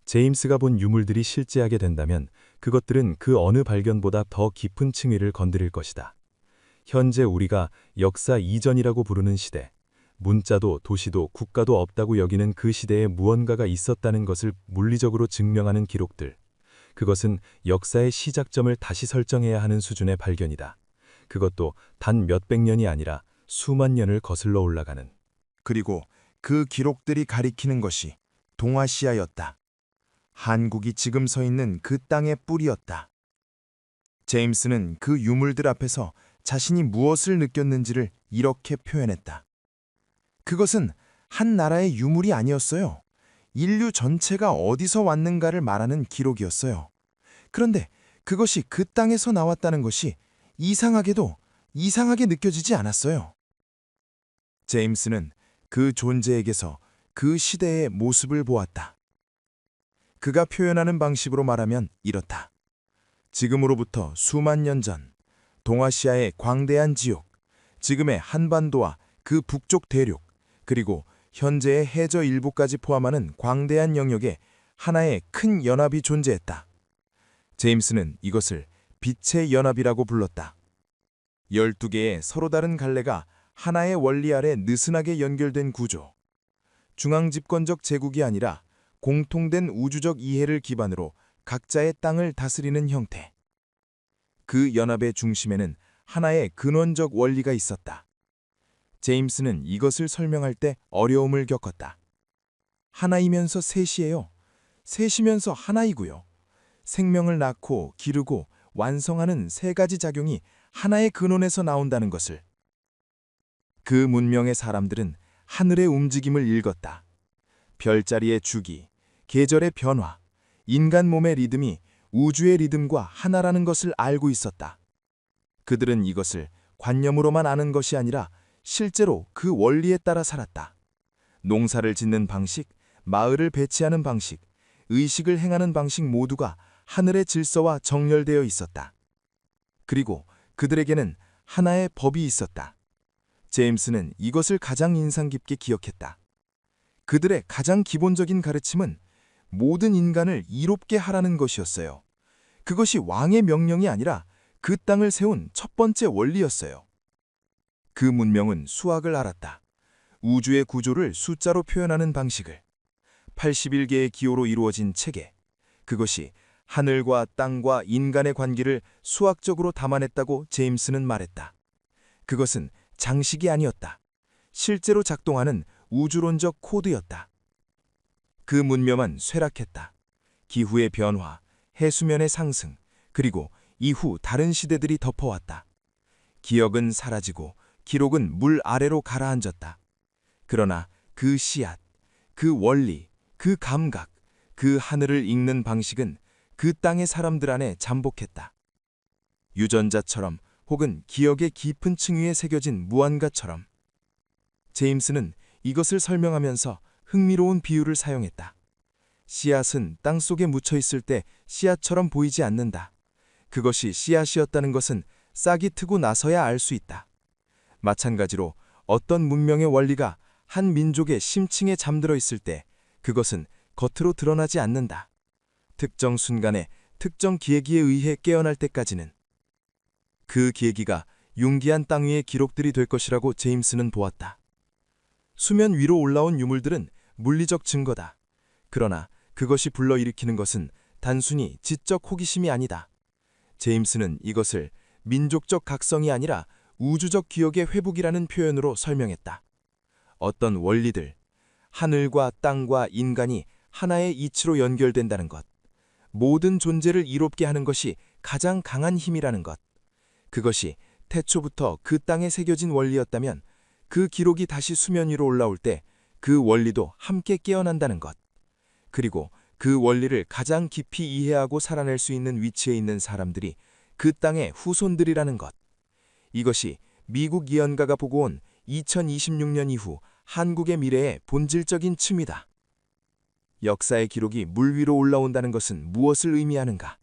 S4: 제임스가 본 유물들이 실제하게 된다면 그것들은 그 어느 발견보다 더 깊은 층위를 건드릴 것이다. 현재 우리가 역사 이전이라고 부르는 시대, 문자도 도시도 국가도 없다고 여기는 그 시대에 무언가가 있었다는 것을 물리적으로 증명하는 기록들. 그것은 역사의 시작점을 다시 설정해야 하는 수준의 발견이다. 그것도 단 몇백 년이 아니라 수만 년을 거슬러 올라가는.
S5: 그리고 그 기록들이 가리키는 것이 동아시아였다. 한국이 지금 서 있는 그 땅의 뿌리였다. 제임스는 그 유물들 앞에서 자신이 무엇을 느꼈는지를 이렇게 표현했다. 그것은 한 나라의 유물이 아니었어요. 인류 전체가 어디서 왔는가를 말하는 기록이었어요. 그런데 그것이 그 땅에서 나왔다는 것이 이상하게도 이상하게 느껴지지 않았어요. 제임스는 그 존재에게서 그 시대의 모습을 보았다. 그가 표현하는 방식으로 말하면 이렇다. 지금으로부터 수만 년 전, 동아시아의 광대한 지역, 지금의 한반도와 그 북쪽 대륙, 그리고 현재의 해저 일부까지 포함하는 광대한 영역에 하나의 큰 연합이 존재했다. 제임스는 이것을 빛의 연합이라고 불렀다. 12개의 서로 다른 갈래가 하나의 원리 아래 느슨하게 연결된 구조. 중앙집권적 제국이 아니라 공통된 우주적 이해를 기반으로 각자의 땅을 다스리는 형태. 그 연합의 중심에는 하나의 근원적 원리가 있었다. 제임스는 이것을 설명할 때 어려움을 겪었다. 하나이면서 셋이에요. 셋이면서 하나이고요. 생명을 낳고 기르고 완성하는 세 가지 작용이 하나의 근원에서 나온다는 것을. 그 문명의 사람들은 하늘의 움직임을 읽었다. 별자리의 주기, 계절의 변화, 인간 몸의 리듬이 우주의 리듬과 하나라는 것을 알고 있었다. 그들은 이것을 관념으로만 아는 것이 아니라 실제로 그 원리에 따라 살았다. 농사를 짓는 방식, 마을을 배치하는 방식, 의식을 행하는 방식 모두가 하늘의 질서와 정렬되어 있었다. 그리고 그들에게는 하나의 법이 있었다. 제임스는 이것을 가장 인상 깊게 기억했다. 그들의 가장 기본적인 가르침은 모든 인간을 이롭게 하라는 것이었어요. 그것이 왕의 명령이 아니라 그 땅을 세운 첫 번째 원리였어요. 그 문명은 수학을 알았다. 우주의 구조를 숫자로 표현하는 방식을. 81개의 기호로 이루어진 체계. 그것이 하늘과 땅과 인간의 관계를 수학적으로 담아냈다고 제임스는 말했다. 그것은 장식이 아니었다. 실제로 작동하는 우주론적 코드였다. 그 문명은 쇠락했다. 기후의 변화, 해수면의 상승, 그리고 이후 다른 시대들이 덮어왔다. 기억은 사라지고 기록은 물 아래로 가라앉았다. 그러나 그 씨앗, 그 원리, 그 감각, 그 하늘을 읽는 방식은 그 땅의 사람들 안에 잠복했다. 유전자처럼 혹은 기억의 깊은 층위에 새겨진 무언가처럼. 제임스는 이것을 설명하면서 흥미로운 비유를 사용했다. 씨앗은 땅 속에 묻혀 있을 때 씨앗처럼 보이지 않는다. 그것이 씨앗이었다는 것은 싹이 트고 나서야 알 수 있다. 마찬가지로 어떤 문명의 원리가 한 민족의 심층에 잠들어 있을 때 그것은 겉으로 드러나지 않는다. 특정 순간에 특정 기계에 의해 깨어날 때까지는. 그 기계가 융기한 땅 위의 기록들이 될 것이라고 제임스는 보았다. 수면 위로 올라온 유물들은 물리적 증거다. 그러나 그것이 불러일으키는 것은 단순히 지적 호기심이 아니다. 제임스는 이것을 민족적 각성이 아니라 우주적 기억의 회복이라는 표현으로 설명했다. 어떤 원리들, 하늘과 땅과 인간이 하나의 이치로 연결된다는 것, 모든 존재를 이롭게 하는 것이 가장 강한 힘이라는 것, 그것이 태초부터 그 땅에 새겨진 원리였다면 그 기록이 다시 수면 위로 올라올 때 그 원리도 함께 깨어난다는 것, 그리고 그 원리를 가장 깊이 이해하고 살아낼 수 있는 위치에 있는 사람들이 그 땅의 후손들이라는 것. 이것이 미국 예언가가 보고 온 2026년 이후 한국의 미래의 본질적인 춤이다. 역사의 기록이 물 위로 올라온다는 것은 무엇을 의미하는가?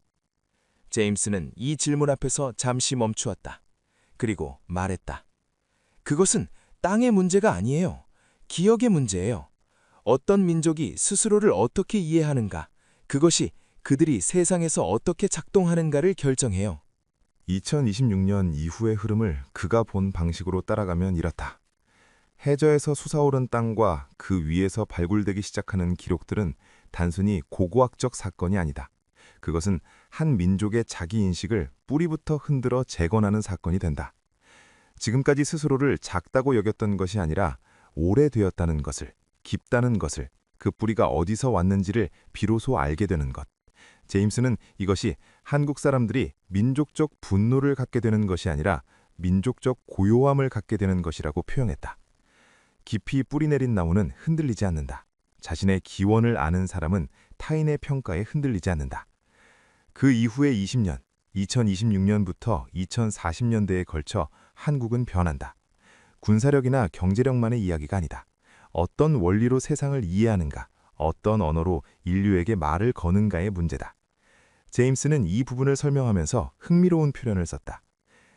S5: 제임스는 이 질문 앞에서 잠시 멈추었다. 그리고 말했다. 그것은 땅의 문제가 아니에요. 기억의 문제예요. 어떤 민족이 스스로를 어떻게 이해하는가, 그것이 그들이 세상에서 어떻게 작동하는가를 결정해요.
S1: 2026년 이후의 흐름을 그가 본 방식으로 따라가면 이렇다. 해저에서 솟아오른 땅과 그 위에서 발굴되기 시작하는 기록들은 단순히 고고학적 사건이 아니다. 그것은 한 민족의 자기인식을 뿌리부터 흔들어 재건하는 사건이 된다. 지금까지 스스로를 작다고 여겼던 것이 아니라 오래되었다는 것을, 깊다는 것을, 그 뿌리가 어디서 왔는지를 비로소 알게 되는 것. 제임스는 이것이 한국 사람들이 민족적 분노를 갖게 되는 것이 아니라 민족적 고요함을 갖게 되는 것이라고 표현했다. 깊이 뿌리내린 나무는 흔들리지 않는다. 자신의 기원을 아는 사람은 타인의 평가에 흔들리지 않는다. 그 이후의 20년, 2026년부터 2040년대에 걸쳐 한국은 변한다. 군사력이나 경제력만의 이야기가 아니다. 어떤 원리로 세상을 이해하는가, 어떤 언어로 인류에게 말을 거는가의 문제다. 제임스는 이 부분을 설명하면서 흥미로운 표현을 썼다.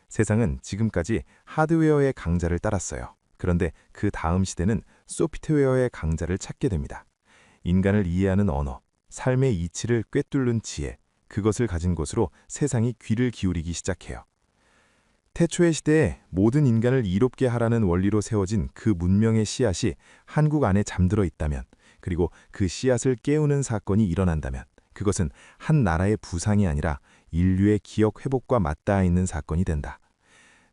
S1: 세상은 지금까지 하드웨어의 강자를 따랐어요. 그런데 그 다음 시대는 소프트웨어의 강자를 찾게 됩니다. 인간을 이해하는 언어, 삶의 이치를 꿰뚫는 지혜, 그것을 가진 곳으로 세상이 귀를 기울이기 시작해요. 태초의 시대에 모든 인간을 이롭게 하라는 원리로 세워진 그 문명의 씨앗이 한국 안에 잠들어 있다면, 그리고 그 씨앗을 깨우는 사건이 일어난다면 그것은 한 나라의 부상이 아니라 인류의 기억 회복과 맞닿아 있는 사건이 된다.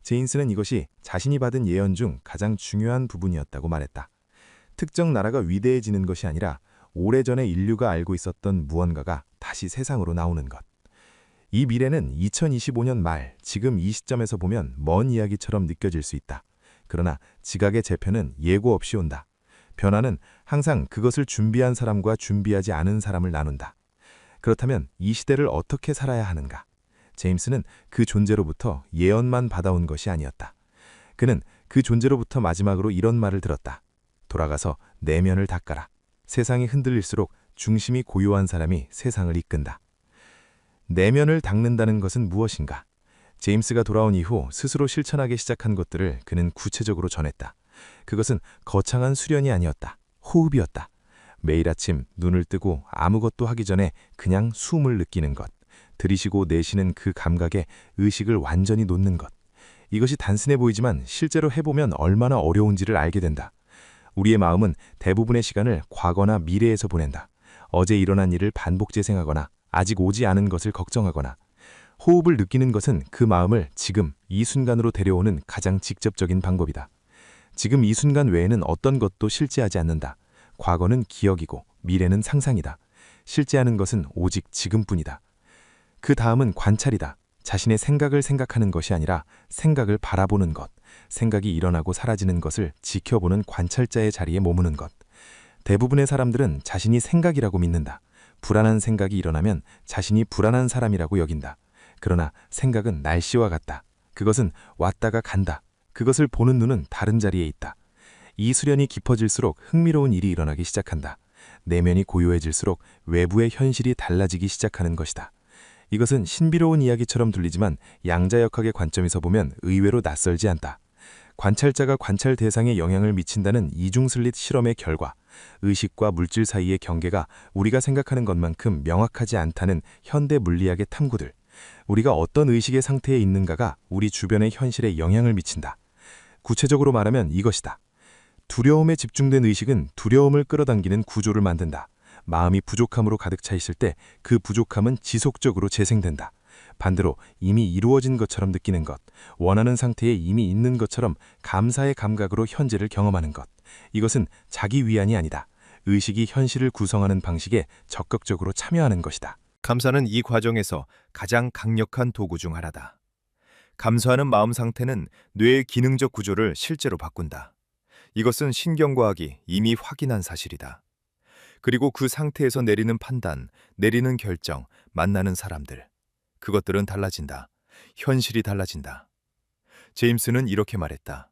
S1: 제임스는 이것이 자신이 받은 예언 중 가장 중요한 부분이었다고 말했다. 특정 나라가 위대해지는 것이 아니라 오래전에 인류가 알고 있었던 무언가가 다시 세상으로 나오는 것. 이 미래는 2025년 말, 지금 이 시점에서 보면 먼 이야기처럼 느껴질 수 있다. 그러나 지각의 재편은 예고 없이 온다. 변화는 항상 그것을 준비한 사람과 준비하지 않은 사람을 나눈다. 그렇다면 이 시대를 어떻게 살아야 하는가? 제임스는 그 존재로부터 예언만 받아온 것이 아니었다. 그는 그 존재로부터 마지막으로 이런 말을 들었다. 돌아가서 내면을 닦아라. 세상이 흔들릴수록 중심이 고요한 사람이 세상을 이끈다. 내면을 닦는다는 것은 무엇인가? 제임스가 돌아온 이후 스스로 실천하기 시작한 것들을 그는 구체적으로 전했다. 그것은 거창한 수련이 아니었다. 호흡이었다. 매일 아침 눈을 뜨고 아무것도 하기 전에 그냥 숨을 느끼는 것. 들이쉬고 내쉬는 그 감각에 의식을 완전히 놓는 것. 이것이 단순해 보이지만 실제로 해보면 얼마나 어려운지를 알게 된다. 우리의 마음은 대부분의 시간을 과거나 미래에서 보낸다. 어제 일어난 일을 반복 재생하거나 아직 오지 않은 것을 걱정하거나. 호흡을 느끼는 것은 그 마음을 지금 이 순간으로 데려오는 가장 직접적인 방법이다. 지금 이 순간 외에는 어떤 것도 실제하지 않는다. 과거는 기억이고 미래는 상상이다. 실제하는 것은 오직 지금뿐이다. 그 다음은 관찰이다. 자신의 생각을 생각하는 것이 아니라 생각을 바라보는 것. 생각이 일어나고 사라지는 것을 지켜보는 관찰자의 자리에 머무는 것. 대부분의 사람들은 자신이 생각이라고 믿는다. 불안한 생각이 일어나면 자신이 불안한 사람이라고 여긴다. 그러나 생각은 날씨와 같다. 그것은 왔다가 간다. 그것을 보는 눈은 다른 자리에 있다. 이 수련이 깊어질수록 흥미로운 일이 일어나기 시작한다.
S2: 내면이 고요해질수록 외부의 현실이 달라지기 시작하는 것이다. 이것은 신비로운 이야기처럼 들리지만 양자역학의 관점에서 보면 의외로 낯설지 않다. 관찰자가 관찰 대상에 영향을 미친다는 이중슬릿 실험의 결과, 의식과 물질 사이의 경계가 우리가 생각하는 것만큼 명확하지 않다는 현대 물리학의 탐구들, 우리가 어떤 의식의 상태에 있는가가 우리 주변의 현실에 영향을 미친다. 구체적으로 말하면 이것이다. 두려움에 집중된 의식은 두려움을 끌어당기는 구조를 만든다. 마음이 부족함으로 가득 차 있을 때 그 부족함은 지속적으로 재생된다. 반대로 이미 이루어진 것처럼 느끼는 것, 원하는 상태에 이미 있는 것처럼 감사의 감각으로 현재를 경험하는 것. 이것은 자기 위안이 아니다. 의식이 현실을 구성하는 방식에 적극적으로 참여하는 것이다.
S6: 감사는 이 과정에서 가장 강력한 도구 중 하나다. 감사하는 마음 상태는 뇌의 기능적 구조를 실제로 바꾼다. 이것은 신경과학이 이미 확인한 사실이다. 그리고 그 상태에서 내리는 판단, 내리는 결정, 만나는 사람들, 그것들은 달라진다. 현실이 달라진다. 제임스는 이렇게 말했다.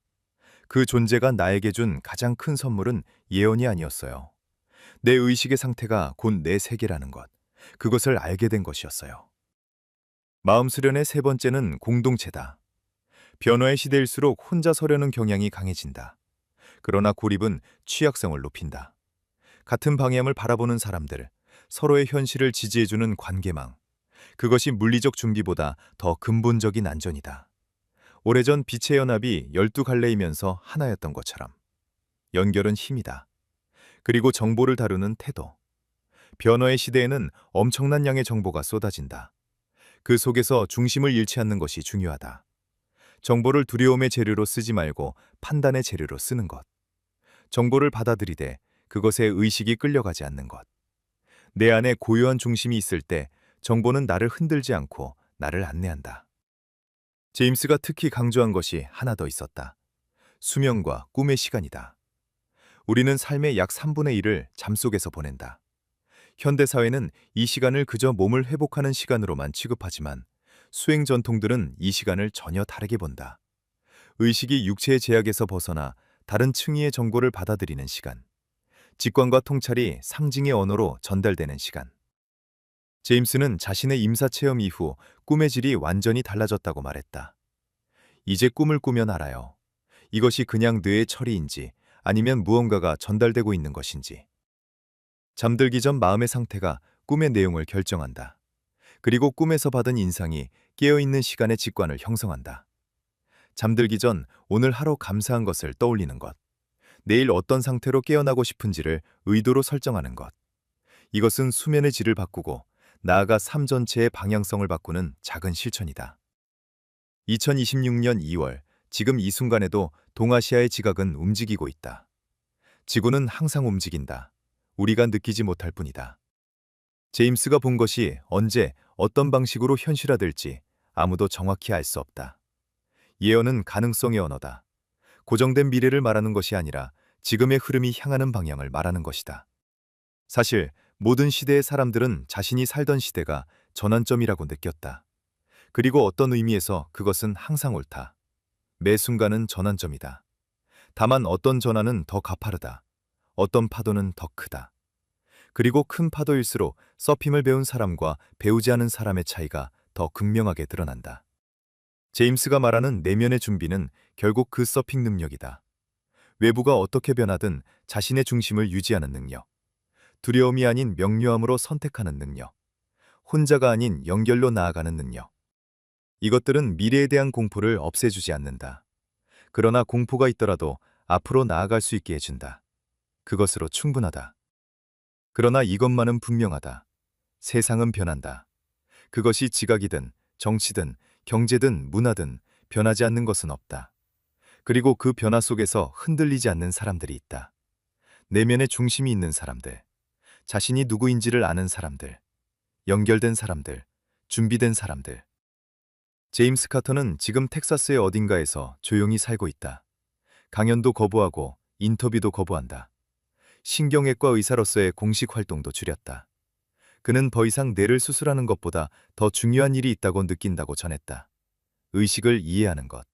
S6: 그 존재가 나에게 준 가장 큰 선물은 예언이 아니었어요. 내 의식의 상태가 곧 내 세계라는 것, 그것을 알게 된 것이었어요. 마음 수련의 세 번째는 공동체다. 변화의 시대일수록 혼자 서려는 경향이 강해진다. 그러나 고립은 취약성을 높인다. 같은 방향을 바라보는 사람들, 서로의 현실을 지지해주는 관계망, 그것이 물리적 준비보다 더 근본적인 안전이다. 오래전 빛의 연합이 12갈래이면서 하나였던 것처럼. 연결은 힘이다. 그리고 정보를 다루는 태도. 변화의 시대에는 엄청난 양의 정보가 쏟아진다. 그 속에서 중심을 잃지 않는 것이 중요하다. 정보를 두려움의 재료로 쓰지 말고 판단의 재료로 쓰는 것. 정보를 받아들이되 그것에 의식이 끌려가지 않는 것. 내 안에 고요한 중심이 있을 때 정보는 나를 흔들지 않고 나를 안내한다. 제임스가 특히 강조한 것이 하나 더 있었다. 수면과 꿈의 시간이다. 우리는 삶의 약 3분의 1을 잠속에서 보낸다. 현대사회는 이 시간을 그저 몸을 회복하는 시간으로만 취급하지만 수행 전통들은 이 시간을 전혀 다르게 본다. 의식이 육체의 제약에서 벗어나 다른 층위의 정보를 받아들이는 시간. 직관과 통찰이 상징의 언어로 전달되는 시간. 제임스는 자신의 임사체험 이후 꿈의 질이 완전히 달라졌다고 말했다. 이제 꿈을 꾸면 알아요. 이것이 그냥 뇌의 처리인지 아니면 무언가가 전달되고 있는 것인지. 잠들기 전 마음의 상태가 꿈의 내용을 결정한다. 그리고 꿈에서 받은 인상이 깨어있는 시간의 직관을 형성한다. 잠들기 전 오늘 하루 감사한 것을 떠올리는 것. 내일 어떤 상태로 깨어나고 싶은지를 의도로 설정하는 것. 이것은 수면의 질을 바꾸고 나아가 삶 전체의 방향성을 바꾸는 작은 실천이다. 2026년 2월, 지금 이 순간에도 동아시아의 지각은 움직이고 있다. 지구는 항상 움직인다. 우리가 느끼지 못할 뿐이다. 제임스가 본 것이 언제 어떤 방식으로 현실화될지 아무도 정확히 알 수 없다. 예언은 가능성의 언어다. 고정된 미래를 말하는 것이 아니라 지금의 흐름이 향하는 방향을 말하는 것이다. 사실 모든 시대의 사람들은 자신이 살던 시대가 전환점이라고 느꼈다. 그리고 어떤 의미에서 그것은 항상 옳다. 매 순간은 전환점이다. 다만 어떤 전환은 더 가파르다. 어떤 파도는 더 크다. 그리고 큰 파도일수록 서핑을 배운 사람과 배우지 않은 사람의 차이가 더 극명하게 드러난다. 제임스가 말하는 내면의 준비는 결국 그 서핑 능력이다. 외부가 어떻게 변하든 자신의 중심을 유지하는 능력. 두려움이 아닌 명료함으로 선택하는 능력. 혼자가 아닌 연결로 나아가는 능력. 이것들은 미래에 대한 공포를 없애주지 않는다. 그러나 공포가 있더라도 앞으로 나아갈 수 있게 해준다. 그것으로 충분하다. 그러나 이것만은 분명하다. 세상은 변한다. 그것이 지각이든 정치든 경제든 문화든 변하지 않는 것은 없다. 그리고 그 변화 속에서 흔들리지 않는 사람들이 있다. 내면의 중심이 있는 사람들, 자신이 누구인지를 아는 사람들, 연결된 사람들, 준비된 사람들. 제임스 카터는 지금 텍사스의 어딘가에서 조용히 살고 있다. 강연도 거부하고 인터뷰도 거부한다. 신경외과 의사로서의 공식 활동도 줄였다. 그는 더 이상 뇌를 수술하는 것보다 더 중요한 일이 있다고 느낀다고 전했다. 의식을 이해하는 것.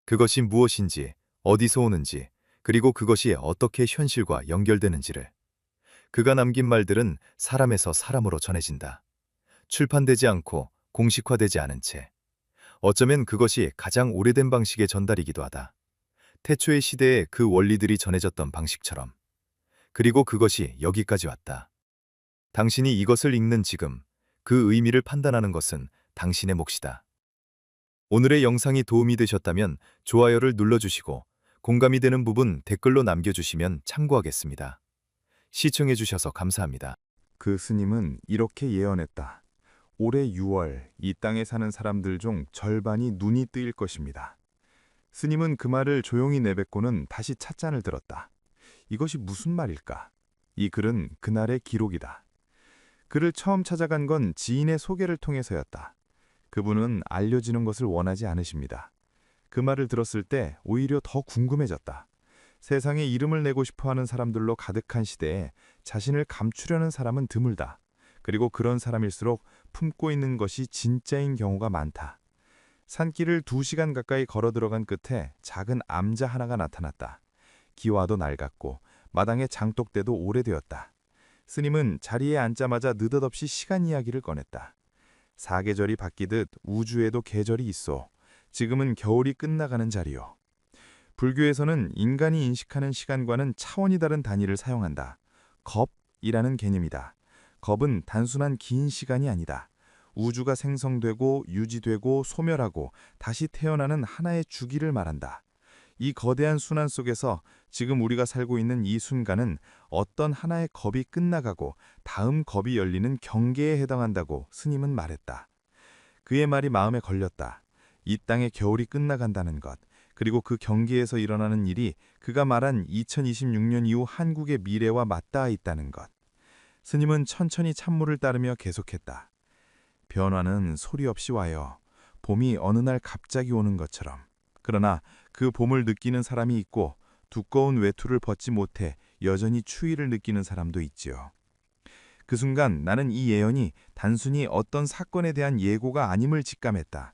S6: 그것이 무엇인지, 어디서 오는지, 그리고 그것이 어떻게 현실과 연결되는지를. 그가 남긴 말들은 사람에서 사람으로 전해진다. 출판되지 않고 공식화되지 않은 채. 어쩌면 그것이 가장 오래된 방식의 전달이기도 하다. 태초의 시대에 그 원리들이 전해졌던 방식처럼. 그리고 그것이 여기까지 왔다. 당신이 이것을 읽는 지금, 그 의미를 판단하는 것은 당신의 몫이다. 오늘의 영상이 도움이 되셨다면 좋아요를 눌러주시고 공감이 되는 부분 댓글로 남겨주시면 참고하겠습니다. 시청해주셔서 감사합니다.
S1: 그 스님은 이렇게 예언했다. 올해 6월 이 땅에 사는 사람들 중 절반이 눈이 뜨일 것입니다. 스님은 그 말을 조용히 내뱉고는 다시 찻잔을 들었다. 이것이 무슨 말일까? 이 글은 그날의 기록이다. 그를 처음 찾아간 건 지인의 소개를 통해서였다. 그분은 알려지는 것을 원하지 않으십니다. 그 말을 들었을 때 오히려 더 궁금해졌다. 세상에 이름을 내고 싶어하는 사람들로 가득한 시대에 자신을 감추려는 사람은 드물다. 그리고 그런 사람일수록 품고 있는 것이 진짜인 경우가 많다. 산길을 2시간 가까이 걸어 들어간 끝에 작은 암자 하나가 나타났다. 기와도 낡았고 마당의 장독대도 오래되었다. 스님은 자리에 앉자마자 느닷없이 시간 이야기를 꺼냈다. 사계절이 바뀌듯 우주에도 계절이 있어. 지금은 겨울이 끝나가는 자리요. 불교에서는 인간이 인식하는 시간과는 차원이 다른 단위를 사용한다. 겁이라는 개념이다. 겁은 단순한 긴 시간이 아니다. 우주가 생성되고 유지되고 소멸하고 다시 태어나는 하나의 주기를 말한다. 이 거대한 순환 속에서 지금 우리가 살고 있는 이 순간은 어떤 하나의 겁이 끝나가고 다음 겁이 열리는 경계에 해당한다고 스님은 말했다. 그의 말이 마음에 걸렸다. 이 땅의 겨울이 끝나간다는 것, 그리고 그 경계에서 일어나는 일이 그가 말한 2026년 이후 한국의 미래와 맞닿아 있다는 것. 스님은 천천히 찬물을 따르며 계속했다. 변화는 소리 없이 와요. 봄이 어느 날 갑자기 오는 것처럼. 그러나 그 봄을 느끼는 사람이 있고 두꺼운 외투를 벗지 못해 여전히 추위를 느끼는 사람도 있지요. 그 순간 나는 이 예언이 단순히 어떤 사건에 대한 예고가 아님을 직감했다.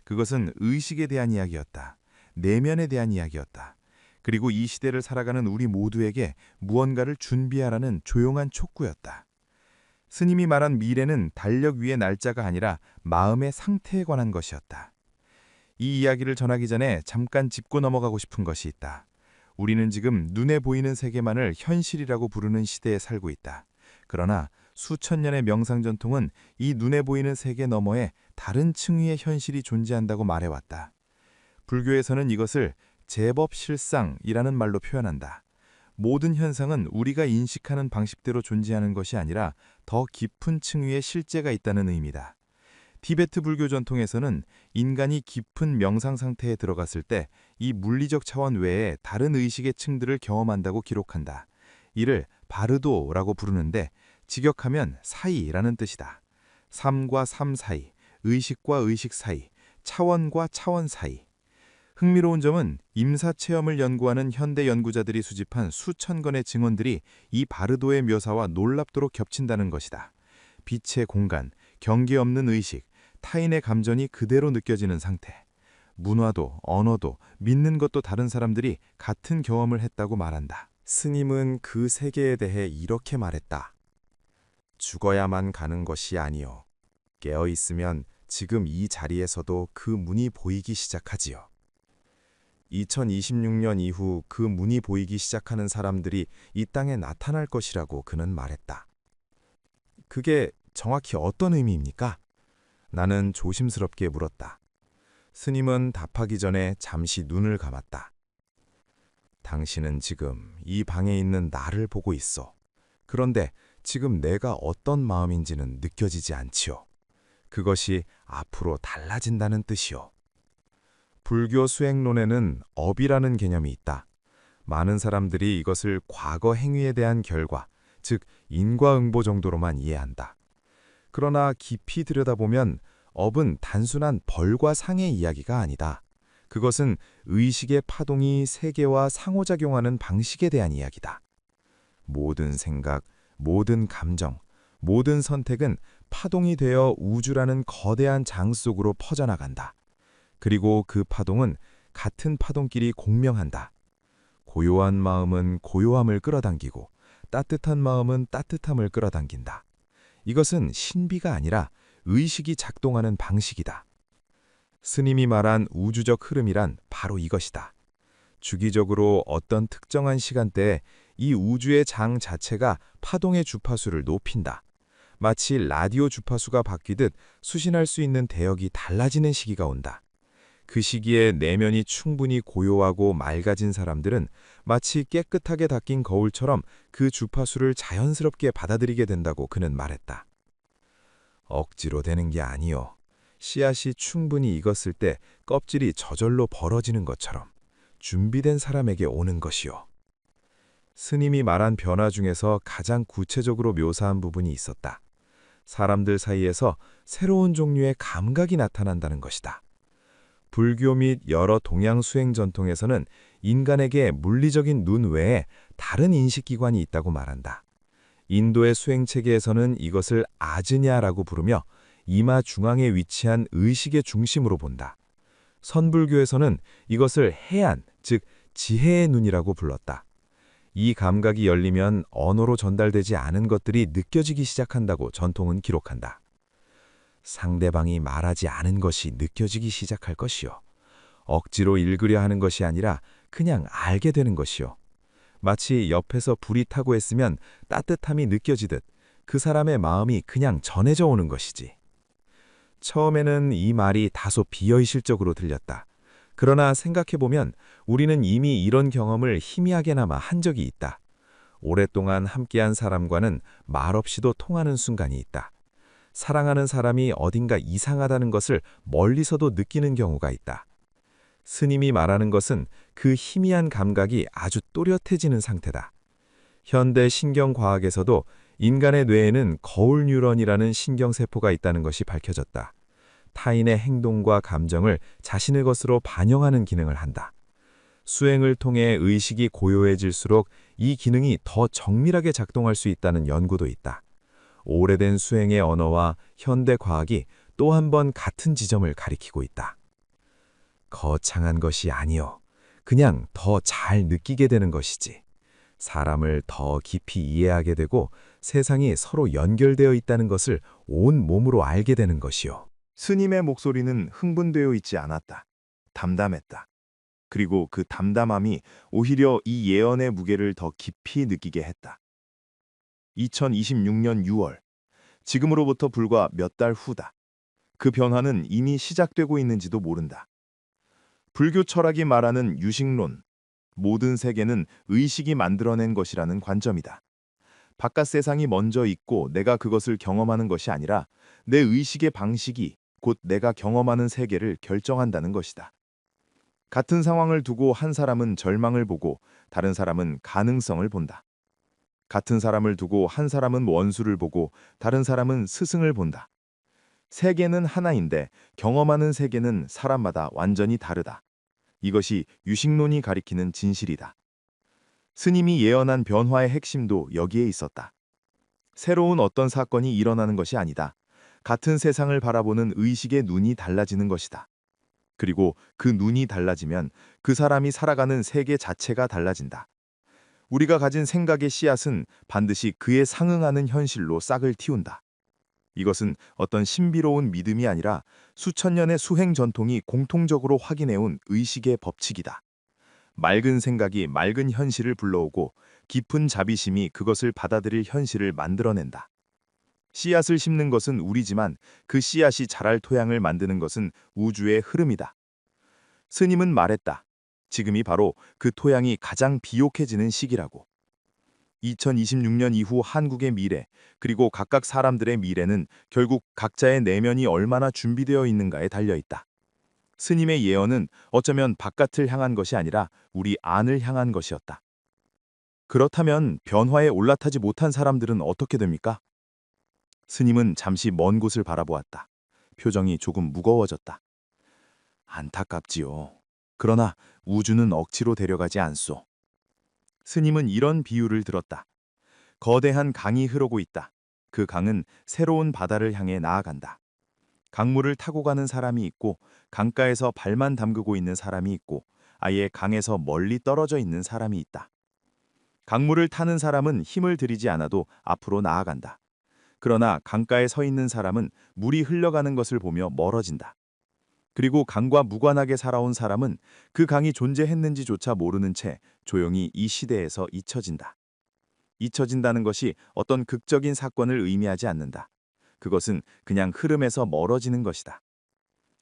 S1: 그것은 의식에 대한 이야기였다. 내면에 대한 이야기였다. 그리고 이 시대를 살아가는 우리 모두에게 무언가를 준비하라는 조용한 촉구였다. 스님이 말한 미래는 달력 위의 날짜가 아니라 마음의 상태에 관한 것이었다. 이 이야기를 전하기 전에 잠깐 짚고 넘어가고 싶은 것이 있다. 우리는 지금 눈에 보이는 세계만을 현실이라고 부르는 시대에 살고 있다. 그러나 수천 년의 명상 전통은 이 눈에 보이는 세계 너머에 다른 층위의 현실이 존재한다고 말해왔다. 불교에서는 이것을 제법실상이라는 말로 표현한다. 모든 현상은 우리가 인식하는 방식대로 존재하는 것이 아니라 더 깊은 층위의 실제가 있다는 의미다. 티베트 불교 전통에서는 인간이 깊은 명상 상태에 들어갔을 때 이 물리적 차원 외에 다른 의식의 층들을 경험한다고 기록한다. 이를 바르도라고 부르는데 직역하면 사이라는 뜻이다. 삶과 삶 사이, 의식과 의식 사이, 차원과 차원 사이. 흥미로운 점은 임사체험을 연구하는 현대 연구자들이 수집한 수천 건의 증언들이 이 바르도의 묘사와 놀랍도록 겹친다는 것이다. 빛의 공간, 경계 없는 의식, 타인의 감정이 그대로 느껴지는 상태. 문화도 언어도 믿는 것도 다른 사람들이 같은 경험을 했다고 말한다.
S4: 스님은 그 세계에 대해 이렇게 말했다. 죽어야만 가는 것이 아니요. 깨어있으면 지금 이 자리에서도 그 문이 보이기 시작하지요. 2026년 이후 그 문이 보이기 시작하는 사람들이 이 땅에 나타날 것이라고 그는 말했다. 그게 정확히 어떤 의미입니까? 나는 조심스럽게 물었다. 스님은 답하기 전에 잠시 눈을 감았다. 당신은 지금 이 방에 있는 나를 보고 있어. 그런데 지금 내가 어떤 마음인지는 느껴지지 않지요. 그것이 앞으로 달라진다는 뜻이요. 불교 수행론에는 업이라는 개념이 있다. 많은 사람들이 이것을 과거 행위에 대한 결과, 즉 인과응보 정도로만 이해한다. 그러나 깊이 들여다보면 업은 단순한 벌과 상의 이야기가 아니다. 그것은 의식의 파동이 세계와 상호작용하는 방식에 대한 이야기다. 모든 생각, 모든 감정, 모든 선택은 파동이 되어 우주라는 거대한 장 속으로 퍼져나간다. 그리고 그 파동은 같은 파동끼리 공명한다. 고요한 마음은 고요함을 끌어당기고
S2: 따뜻한 마음은 따뜻함을 끌어당긴다. 이것은 신비가 아니라 의식이 작동하는 방식이다. 스님이 말한 우주적 흐름이란 바로 이것이다. 주기적으로 어떤 특정한 시간대에 이 우주의 장 자체가 파동의 주파수를 높인다. 마치 라디오 주파수가 바뀌듯 수신할 수 있는 대역이 달라지는 시기가 온다. 그 시기에 내면이 충분히 고요하고 맑아진 사람들은 마치 깨끗하게 닦인 거울처럼 그 주파수를 자연스럽게 받아들이게 된다고 그는 말했다. 억지로 되는 게 아니요. 씨앗이 충분히 익었을 때 껍질이 저절로 벌어지는 것처럼 준비된 사람에게 오는 것이요. 스님이 말한 변화 중에서 가장 구체적으로 묘사한 부분이 있었다. 사람들 사이에서 새로운 종류의 감각이 나타난다는 것이다. 불교 및 여러 동양 수행 전통에서는 인간에게 물리적인 눈 외에 다른 인식기관이 있다고 말한다. 인도의 수행 체계에서는 이것을 아즈냐라고 부르며 이마 중앙에 위치한 의식의 중심으로 본다. 선불교에서는 이것을 해안, 즉 지혜의 눈이라고 불렀다. 이 감각이 열리면 언어로 전달되지 않은 것들이 느껴지기 시작한다고 전통은 기록한다. 상대방이 말하지 않은 것이 느껴지기 시작할 것이요. 억지로 읽으려 하는 것이 아니라 그냥 알게 되는 것이요. 마치 옆에서 불이 타고 했으면 따뜻함이 느껴지듯 그 사람의 마음이 그냥 전해져 오는 것이지. 처음에는 이 말이 다소 비현실적으로 들렸다. 그러나 생각해보면 우리는 이미 이런 경험을 희미하게나마 한 적이 있다. 오랫동안 함께한 사람과는 말없이도 통하는 순간이 있다. 사랑하는 사람이 어딘가 이상하다는 것을 멀리서도 느끼는 경우가 있다. 스님이 말하는 것은 그 희미한 감각이 아주 또렷해지는 상태다. 현대 신경과학에서도 인간의 뇌에는 거울 뉴런이라는 신경세포가 있다는 것이 밝혀졌다. 타인의 행동과 감정을 자신의 것으로 반영하는 기능을 한다. 수행을 통해 의식이 고요해질수록 이 기능이 더 정밀하게 작동할 수 있다는 연구도 있다. 오래된 수행의 언어와 현대 과학이 또 한 번 같은 지점을 가리키고 있다. 거창한 것이 아니요. 그냥 더 잘 느끼게 되는 것이지. 사람을 더 깊이 이해하게 되고 세상이 서로 연결되어 있다는 것을 온 몸으로 알게 되는 것이요.
S4: 스님의 목소리는 흥분되어 있지 않았다. 담담했다. 그리고 그 담담함이 오히려 이 예언의 무게를 더 깊이 느끼게 했다. 2026년 6월, 지금으로부터 불과 몇 달 후다. 그 변화는 이미 시작되고 있는지도 모른다. 불교 철학이 말하는 유식론, 모든 세계는 의식이 만들어낸 것이라는 관점이다. 바깥 세상이 먼저 있고 내가 그것을 경험하는 것이 아니라 내 의식의 방식이 곧 내가 경험하는 세계를 결정한다는 것이다. 같은 상황을 두고 한 사람은 절망을 보고 다른 사람은 가능성을 본다. 같은 사람을 두고 한 사람은 원수를 보고 다른 사람은 스승을 본다. 세계는 하나인데 경험하는 세계는 사람마다 완전히 다르다. 이것이 유식론이 가리키는 진실이다. 스님이 예언한 변화의 핵심도 여기에 있었다. 새로운 어떤 사건이 일어나는 것이 아니다. 같은 세상을 바라보는 의식의 눈이 달라지는 것이다. 그리고 그 눈이 달라지면 그 사람이 살아가는 세계 자체가 달라진다. 우리가 가진 생각의 씨앗은 반드시 그에 상응하는 현실로 싹을 틔운다. 이것은 어떤 신비로운 믿음이 아니라 수천 년의 수행 전통이 공통적으로 확인해온 의식의 법칙이다. 맑은 생각이 맑은 현실을 불러오고 깊은 자비심이 그것을 받아들일 현실을 만들어낸다. 씨앗을 심는 것은 우리지만 그 씨앗이 자랄 토양을 만드는 것은 우주의 흐름이다. 스님은 말했다. 지금이 바로 그 토양이 가장 비옥해지는 시기라고. 2026년 이후 한국의 미래, 그리고 각각 사람들의 미래는 결국 각자의 내면이 얼마나 준비되어 있는가에 달려있다. 스님의 예언은 어쩌면 바깥을 향한 것이 아니라 우리 안을 향한 것이었다. 그렇다면 변화에 올라타지 못한 사람들은 어떻게 됩니까? 스님은 잠시 먼 곳을 바라보았다. 표정이 조금 무거워졌다. 안타깝지요. 그러나 우주는 억지로 데려가지 않소. 스님은 이런 비유를 들었다. 거대한 강이 흐르고 있다. 그 강은 새로운 바다를 향해 나아간다. 강물을 타고 가는 사람이 있고 강가에서 발만 담그고 있는 사람이 있고 아예 강에서 멀리 떨어져 있는 사람이 있다.
S2: 강물을 타는 사람은 힘을 들이지 않아도 앞으로 나아간다. 그러나 강가에 서 있는 사람은 물이 흘러가는 것을 보며 멀어진다. 그리고 강과 무관하게 살아온 사람은 그 강이 존재했는지조차 모르는 채 조용히 이 시대에서 잊혀진다. 잊혀진다는 것이 어떤 극적인 사건을 의미하지 않는다. 그것은 그냥 흐름에서 멀어지는 것이다.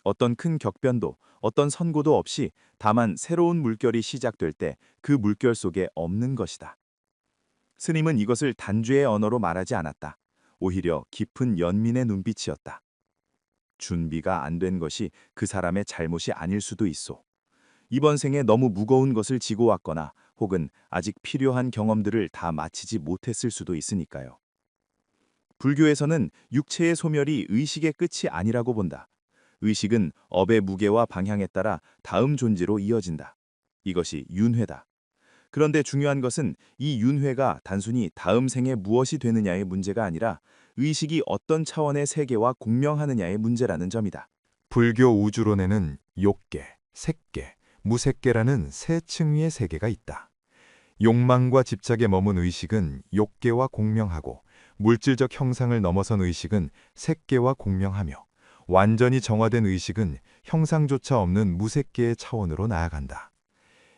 S2: 어떤 큰 격변도, 어떤 선고도 없이 다만 새로운 물결이 시작될 때 그 물결 속에 없는 것이다. 스님은 이것을 단죄의 언어로 말하지 않았다. 오히려 깊은 연민의 눈빛이었다. 준비가 안 된 것이 그 사람의 잘못이 아닐 수도 있소. 이번 생에 너무 무거운 것을 지고 왔거나 혹은 아직 필요한 경험들을 다 마치지 못했을 수도 있으니까요. 불교에서는 육체의 소멸이 의식의 끝이 아니라고 본다. 의식은 업의 무게와 방향에 따라 다음 존재로 이어진다. 이것이 윤회다. 그런데 중요한 것은 이 윤회가 단순히 다음 생에 무엇이 되느냐의 문제가 아니라 의식이 어떤 차원의 세계와 공명하느냐의 문제라는 점이다.
S4: 불교 우주론에는 욕계, 색계, 무색계라는 세 층위의 세계가 있다. 욕망과 집착에 머문 의식은 욕계와 공명하고 물질적 형상을 넘어선 의식은 색계와 공명하며 완전히 정화된 의식은 형상조차 없는 무색계의 차원으로 나아간다.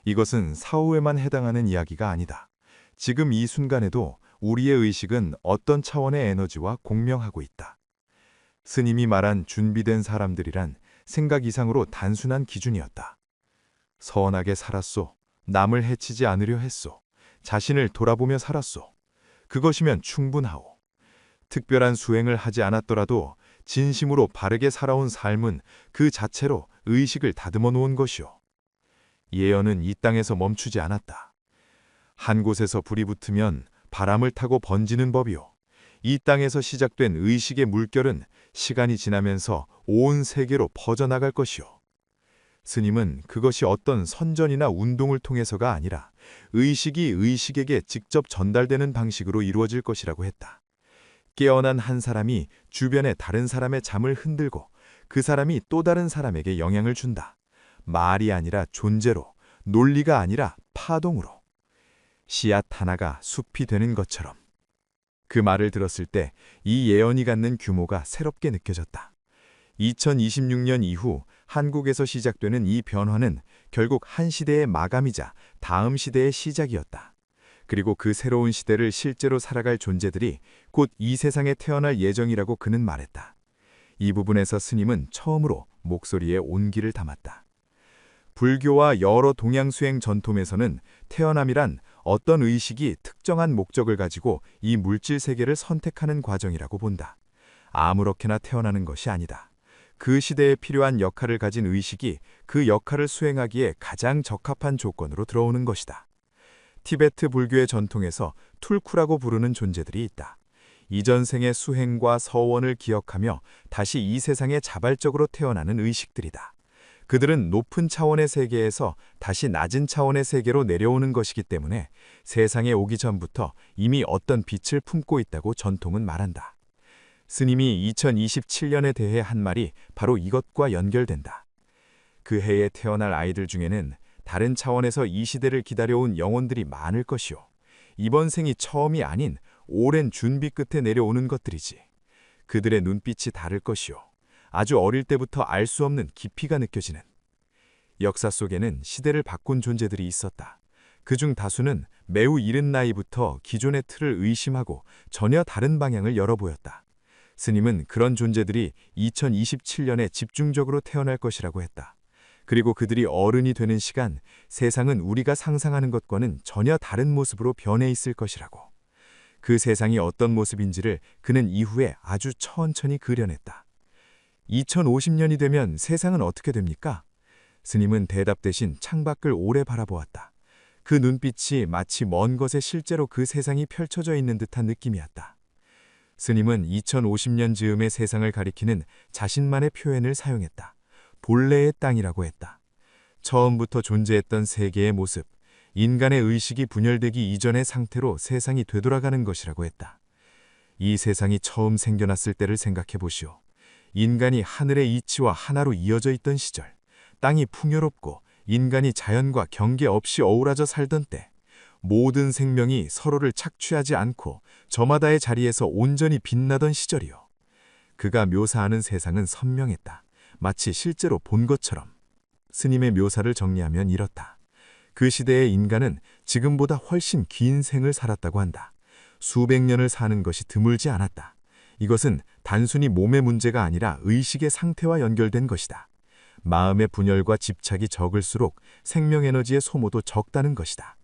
S4: 이것은 사후에만 해당하는 이야기가 아니다. 지금 이 순간에도 우리의 의식은 어떤 차원의 에너지와 공명하고 있다. 스님이 말한 준비된 사람들이란 생각 이상으로 단순한 기준이었다. 선하게 살았소. 남을 해치지 않으려 했소. 자신을 돌아보며 살았소. 그것이면 충분하오. 특별한 수행을 하지 않았더라도 진심으로 바르게 살아온 삶은 그 자체로 의식을 다듬어 놓은 것이오. 예언은 이 땅에서 멈추지 않았다. 한 곳에서 불이 붙으면 바람을 타고 번지는 법이오. 이 땅에서 시작된 의식의 물결은 시간이 지나면서 온 세계로 퍼져나갈 것이오. 스님은 그것이 어떤 선전이나 운동을 통해서가 아니라 의식이 의식에게 직접 전달되는 방식으로 이루어질 것이라고 했다. 깨어난 한 사람이 주변의 다른 사람의 잠을 흔들고 그 사람이 또 다른 사람에게 영향을 준다. 말이 아니라 존재로, 논리가 아니라 파동으로. 씨앗 하나가 숲이 되는 것처럼. 그 말을 들었을 때 이 예언이 갖는 규모가 새롭게 느껴졌다. 2026년 이후 한국에서 시작되는 이 변화는 결국 한 시대의 마감이자 다음 시대의 시작이었다. 그리고 그 새로운 시대를 실제로 살아갈 존재들이 곧 이 세상에 태어날 예정이라고 그는 말했다. 이 부분에서 스님은 처음으로 목소리에 온기를 담았다. 불교와 여러 동양수행 전통에서는 태어남이란 어떤 의식이 특정한 목적을 가지고 이 물질 세계를 선택하는 과정이라고 본다. 아무렇게나 태어나는 것이 아니다. 그 시대에 필요한 역할을 가진 의식이 그 역할을 수행하기에 가장 적합한 조건으로 들어오는 것이다. 티베트 불교의 전통에서 툴쿠라고 부르는 존재들이 있다. 이전 생의 수행과 서원을 기억하며 다시 이 세상에 자발적으로 태어나는 의식들이다. 그들은 높은 차원의 세계에서 다시 낮은 차원의 세계로 내려오는 것이기 때문에 세상에 오기 전부터 이미 어떤 빛을 품고 있다고 전통은 말한다. 스님이 2027년에 대해 한 말이 바로 이것과 연결된다. 그 해에 태어날 아이들 중에는 다른 차원에서 이 시대를 기다려온 영혼들이 많을 것이오. 이번 생이 처음이 아닌 오랜 준비 끝에 내려오는 것들이지. 그들의 눈빛이 다를 것이오. 아주 어릴 때부터 알 수 없는 깊이가 느껴지는. 역사 속에는 시대를 바꾼 존재들이 있었다. 그중 다수는 매우 이른 나이부터 기존의 틀을 의심하고 전혀 다른 방향을 열어보였다. 스님은 그런 존재들이 2027년에 집중적으로 태어날 것이라고 했다. 그리고 그들이 어른이 되는 시간, 세상은 우리가 상상하는 것과는 전혀 다른 모습으로 변해 있을 것이라고. 그 세상이 어떤 모습인지를 그는 이후에 아주 천천히 그려냈다. 2050년이 되면 세상은 어떻게 됩니까? 스님은 대답 대신 창밖을 오래 바라보았다. 그 눈빛이 마치 먼 것에 실제로 그 세상이 펼쳐져 있는 듯한 느낌이었다. 스님은 2050년 즈음의 세상을 가리키는 자신만의 표현을 사용했다. 본래의 땅이라고 했다. 처음부터 존재했던 세계의 모습, 인간의 의식이 분열되기 이전의 상태로 세상이 되돌아가는 것이라고 했다. 이 세상이 처음 생겨났을 때를 생각해 보시오. 인간이 하늘의 이치와 하나로 이어져 있던 시절, 땅이 풍요롭고 인간이 자연과 경계 없이 어우러져 살던 때,
S2: 모든 생명이 서로를 착취하지 않고 저마다의 자리에서 온전히 빛나던 시절이요. 그가 묘사하는 세상은 선명했다. 마치 실제로 본 것처럼. 스님의 묘사를 정리하면 이렇다. 그 시대의 인간은 지금보다 훨씬 긴 생을 살았다고 한다. 수백 년을 사는 것이 드물지 않았다. 이것은 단순히 몸의 문제가 아니라 의식의 상태와 연결된 것이다. 마음의 분열과 집착이 적을수록 생명 에너지의 소모도 적다는 것이다.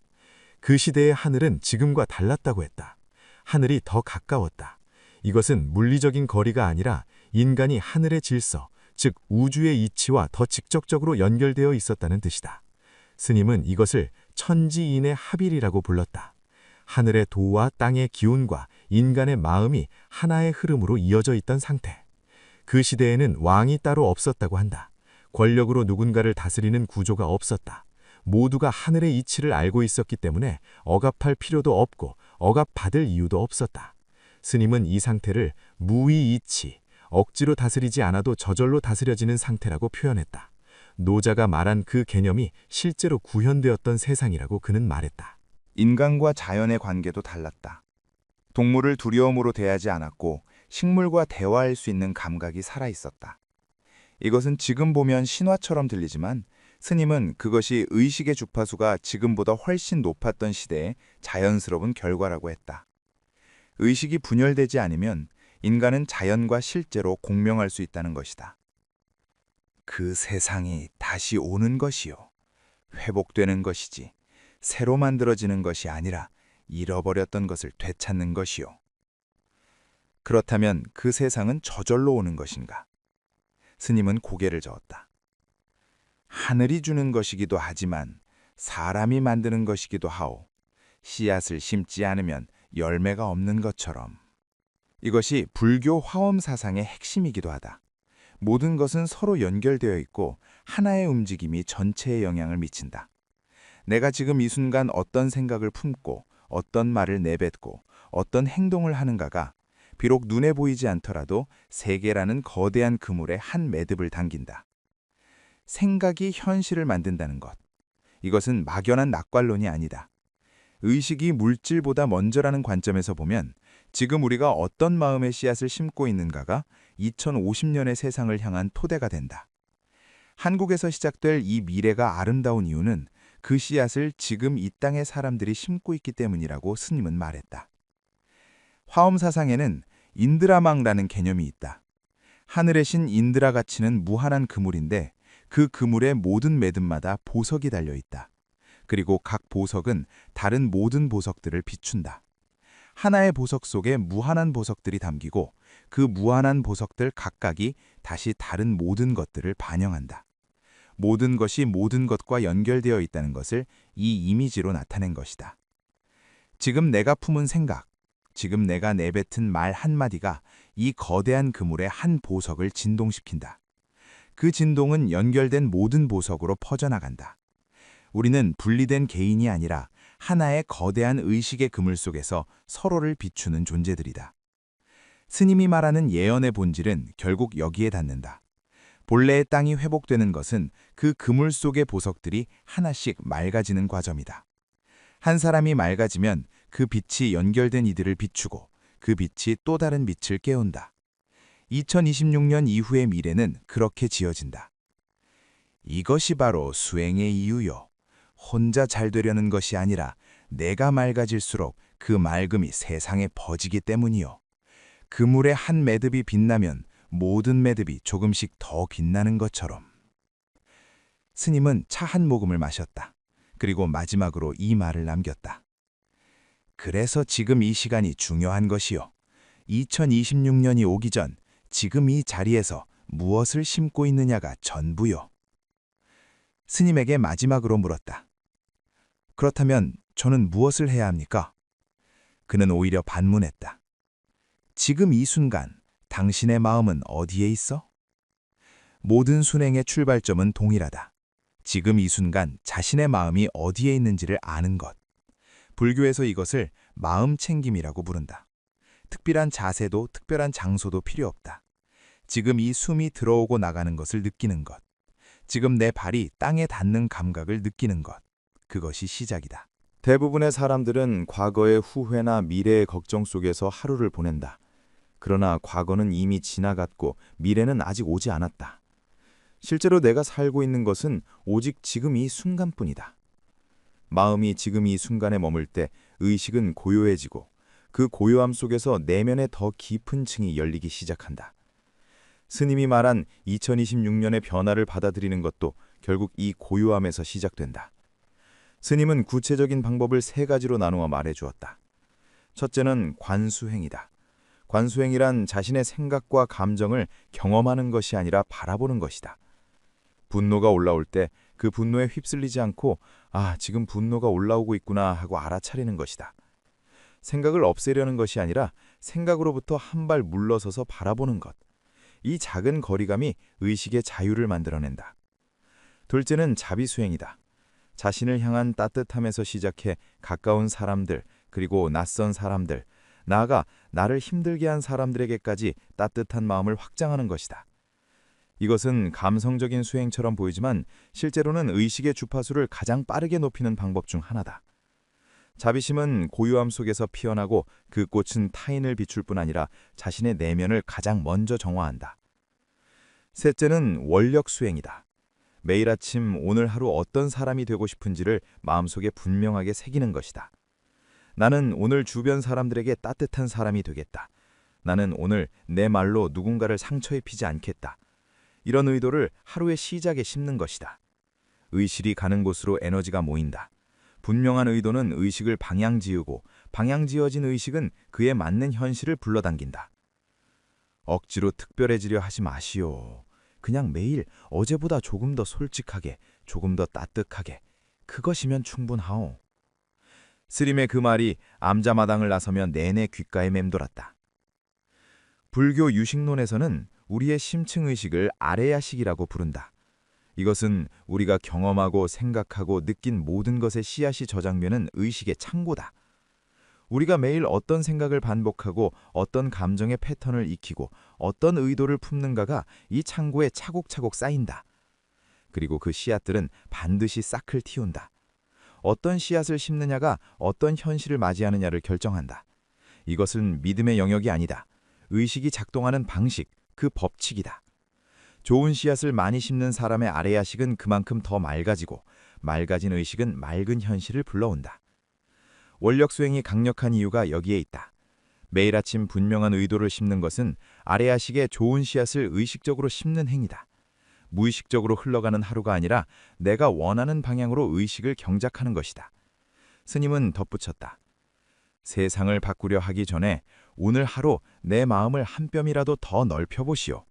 S2: 그 시대의 하늘은 지금과 달랐다고 했다. 하늘이 더 가까웠다. 이것은 물리적인 거리가 아니라 인간이 하늘의 질서, 즉 우주의 이치와 더 직접적으로 연결되어 있었다는 뜻이다. 스님은 이것을 천지인의 합일이라고 불렀다. 하늘의 도와 땅의 기운과 인간의 마음이 하나의 흐름으로 이어져 있던 상태. 그 시대에는 왕이 따로 없었다고 한다. 권력으로 누군가를 다스리는 구조가 없었다. 모두가 하늘의 이치를 알고 있었기 때문에 억압할 필요도 없고 억압받을 이유도 없었다. 스님은 이 상태를 무의이치, 억지로 다스리지 않아도 저절로 다스려지는 상태라고 표현했다. 노자가 말한 그 개념이 실제로 구현되었던 세상이라고 그는 말했다.
S5: 인간과 자연의 관계도 달랐다. 동물을 두려움으로 대하지 않았고 식물과 대화할 수 있는 감각이 살아있었다. 이것은 지금 보면 신화처럼 들리지만 스님은 그것이 의식의 주파수가 지금보다 훨씬 높았던 시대의 자연스러운 결과라고 했다. 의식이 분열되지 않으면 인간은 자연과 실제로 공명할 수 있다는 것이다. 그 세상이 다시 오는 것이요. 회복되는 것이지 새로 만들어지는 것이 아니라 잃어버렸던 것을 되찾는 것이요. 그렇다면 그 세상은 저절로 오는 것인가? 스님은 고개를 저었다. 하늘이 주는 것이기도 하지만 사람이 만드는 것이기도 하오. 씨앗을 심지 않으면 열매가 없는 것처럼. 이것이 불교 화엄 사상의 핵심이기도 하다. 모든 것은 서로 연결되어 있고 하나의 움직임이 전체에 영향을 미친다. 내가 지금 이 순간 어떤 생각을 품고 어떤 말을 내뱉고 어떤 행동을 하는가가 비록 눈에 보이지 않더라도 세계라는 거대한 그물에 한 매듭을 당긴다. 생각이 현실을 만든다는 것. 이것은 막연한 낙관론이 아니다. 의식이 물질보다 먼저라는 관점에서 보면 지금 우리가 어떤 마음의 씨앗을 심고 있는가가 2050년의 세상을 향한 토대가 된다. 한국에서 시작될 이 미래가 아름다운 이유는 그 씨앗을 지금 이 땅의 사람들이 심고 있기 때문이라고 스님은 말했다. 화엄 사상에는 인드라망라는 개념이 있다. 하늘의 신 인드라가치는 무한한 그물인데 그 그물의 모든 매듭마다 보석이 달려 있다. 그리고 각 보석은 다른 모든 보석들을 비춘다. 하나의 보석 속에 무한한 보석들이 담기고 그 무한한 보석들 각각이 다시 다른 모든 것들을 반영한다. 모든 것이 모든 것과 연결되어 있다는 것을 이 이미지로 나타낸 것이다. 지금 내가 품은 생각, 지금 내가 내뱉은 말 한마디가 이 거대한 그물의 한 보석을 진동시킨다. 그 진동은 연결된 모든 보석으로 퍼져나간다. 우리는 분리된 개인이 아니라 하나의 거대한 의식의 그물 속에서 서로를 비추는 존재들이다. 스님이 말하는 예언의 본질은 결국 여기에 닿는다. 본래의 땅이 회복되는 것은 그 그물 속의 보석들이 하나씩 맑아지는 과정이다. 한 사람이 맑아지면 그 빛이 연결된 이들을 비추고 그 빛이 또 다른 빛을 깨운다. 2026년 이후의 미래는 그렇게 지어진다. 이것이 바로 수행의 이유요. 혼자 잘 되려는 것이 아니라 내가 맑아질수록 그 맑음이 세상에 퍼지기 때문이요. 그물의 한 매듭이 빛나면 모든 매듭이 조금씩 더 빛나는 것처럼. 스님은 차 한 모금을 마셨다. 그리고 마지막으로 이 말을 남겼다. 그래서 지금 이 시간이 중요한 것이요. 2026년이 오기 전 지금 이 자리에서 무엇을 심고 있느냐가 전부요. 스님에게 마지막으로 물었다. 그렇다면 저는 무엇을 해야 합니까? 그는 오히려 반문했다. 지금 이 순간 당신의 마음은 어디에 있어? 모든 순행의 출발점은 동일하다. 지금 이 순간 자신의 마음이 어디에 있는지를 아는 것. 불교에서 이것을 마음 챙김이라고 부른다. 특별한 자세도 특별한 장소도 필요 없다. 지금 이 숨이 들어오고 나가는 것을 느끼는 것. 지금 내 발이 땅에 닿는 감각을 느끼는 것. 그것이 시작이다.
S2: 대부분의 사람들은 과거의 후회나 미래의 걱정 속에서 하루를 보낸다. 그러나 과거는 이미 지나갔고 미래는 아직 오지 않았다. 실제로 내가 살고 있는 것은 오직 지금 이 순간뿐이다. 마음이 지금 이 순간에 머물 때 의식은 고요해지고 그 고요함 속에서 내면의 더 깊은 층이 열리기 시작한다. 스님이 말한 2026년의 변화를 받아들이는 것도 결국 이 고요함에서 시작된다. 스님은 구체적인 방법을 3가지로 나누어 말해주었다. 첫째는 관수행이다. 관수행이란 자신의 생각과 감정을 경험하는 것이 아니라 바라보는 것이다. 분노가 올라올 때 그 분노에 휩쓸리지 않고 지금 분노가 올라오고 있구나 하고 알아차리는 것이다. 생각을 없애려는 것이 아니라 생각으로부터 한 발 물러서서 바라보는 것. 이 작은 거리감이 의식의 자유를 만들어낸다. 둘째는 자비수행이다. 자신을 향한 따뜻함에서 시작해 가까운 사람들, 그리고 낯선 사람들, 나아가 나를 힘들게 한 사람들에게까지 따뜻한 마음을 확장하는 것이다. 이것은 감성적인 수행처럼 보이지만 실제로는 의식의 주파수를 가장 빠르게 높이는 방법 중 하나다. 자비심은 고요함 속에서 피어나고 그 꽃은 타인을 비출 뿐 아니라 자신의 내면을 가장 먼저 정화한다. 셋째는 원력 수행이다. 매일 아침 오늘 하루 어떤 사람이 되고 싶은지를 마음속에 분명하게 새기는 것이다. 나는 오늘 주변 사람들에게 따뜻한 사람이 되겠다. 나는 오늘 내 말로 누군가를 상처 입히지 않겠다. 이런 의도를 하루의 시작에 심는 것이다. 의실이 가는 곳으로 에너지가 모인다. 분명한 의도는 의식을 방향지우고 방향지어진 의식은 그에 맞는 현실을 불러당긴다. 억지로 특별해지려 하지 마시오. 그냥 매일 어제보다 조금 더 솔직하게, 조금 더 따뜻하게, 그것이면 충분하오. 스님의 그 말이 암자마당을 나서며 내내 귓가에 맴돌았다. 불교 유식론에서는 우리의 심층의식을 아레야식이라고 부른다. 이것은 우리가 경험하고 생각하고 느낀 모든 것의 씨앗이 저장되는 의식의 창고다. 우리가 매일 어떤 생각을 반복하고 어떤 감정의 패턴을 익히고 어떤 의도를 품는가가 이 창고에 차곡차곡 쌓인다. 그리고 그 씨앗들은 반드시 싹을 틔운다. 어떤 씨앗을 심느냐가 어떤 현실을 맞이하느냐를 결정한다. 이것은 믿음의 영역이 아니다. 의식이 작동하는 방식, 그 법칙이다. 좋은 씨앗을 많이 심는 사람의 아레야식은 그만큼 더 맑아지고 맑아진 의식은 맑은 현실을 불러온다. 원력 수행이 강력한 이유가 여기에 있다. 매일 아침 분명한 의도를 심는 것은 아레야식의 좋은 씨앗을 의식적으로 심는 행위다. 무의식적으로 흘러가는 하루가 아니라 내가 원하는 방향으로 의식을 경작하는 것이다. 스님은 덧붙였다. 세상을 바꾸려 하기 전에 오늘 하루 내 마음을 한 뼘이라도 더 넓혀보시오.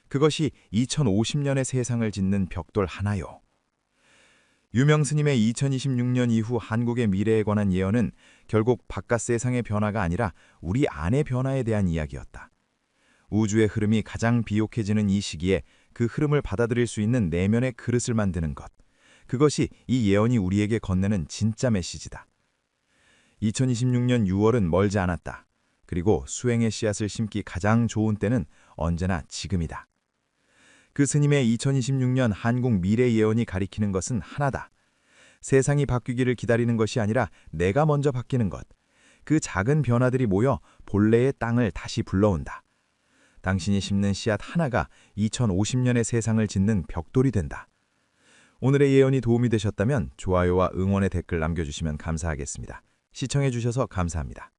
S2: 그것이 2050년의 세상을 짓는 벽돌 하나요. 유명 스님의 2026년 이후 한국의 미래에 관한 예언은 결국 바깥 세상의 변화가 아니라 우리 안의 변화에 대한 이야기였다. 우주의 흐름이 가장 비옥해지는 이 시기에 그 흐름을 받아들일 수 있는 내면의 그릇을 만드는 것. 그것이 이 예언이 우리에게 건네는 진짜 메시지다. 2026년 6월은 멀지 않았다. 그리고 수행의 씨앗을 심기 가장 좋은 때는 언제나 지금이다. 그 스님의 2026년 한국 미래 예언이 가리키는 것은 하나다. 세상이 바뀌기를 기다리는 것이 아니라 내가 먼저 바뀌는 것. 그 작은 변화들이 모여 본래의 땅을 다시 불러온다. 당신이 심는 씨앗 하나가 2050년의 세상을 짓는 벽돌이 된다. 오늘의 예언이 도움이 되셨다면 좋아요와 응원의 댓글 남겨주시면 감사하겠습니다. 시청해주셔서 감사합니다.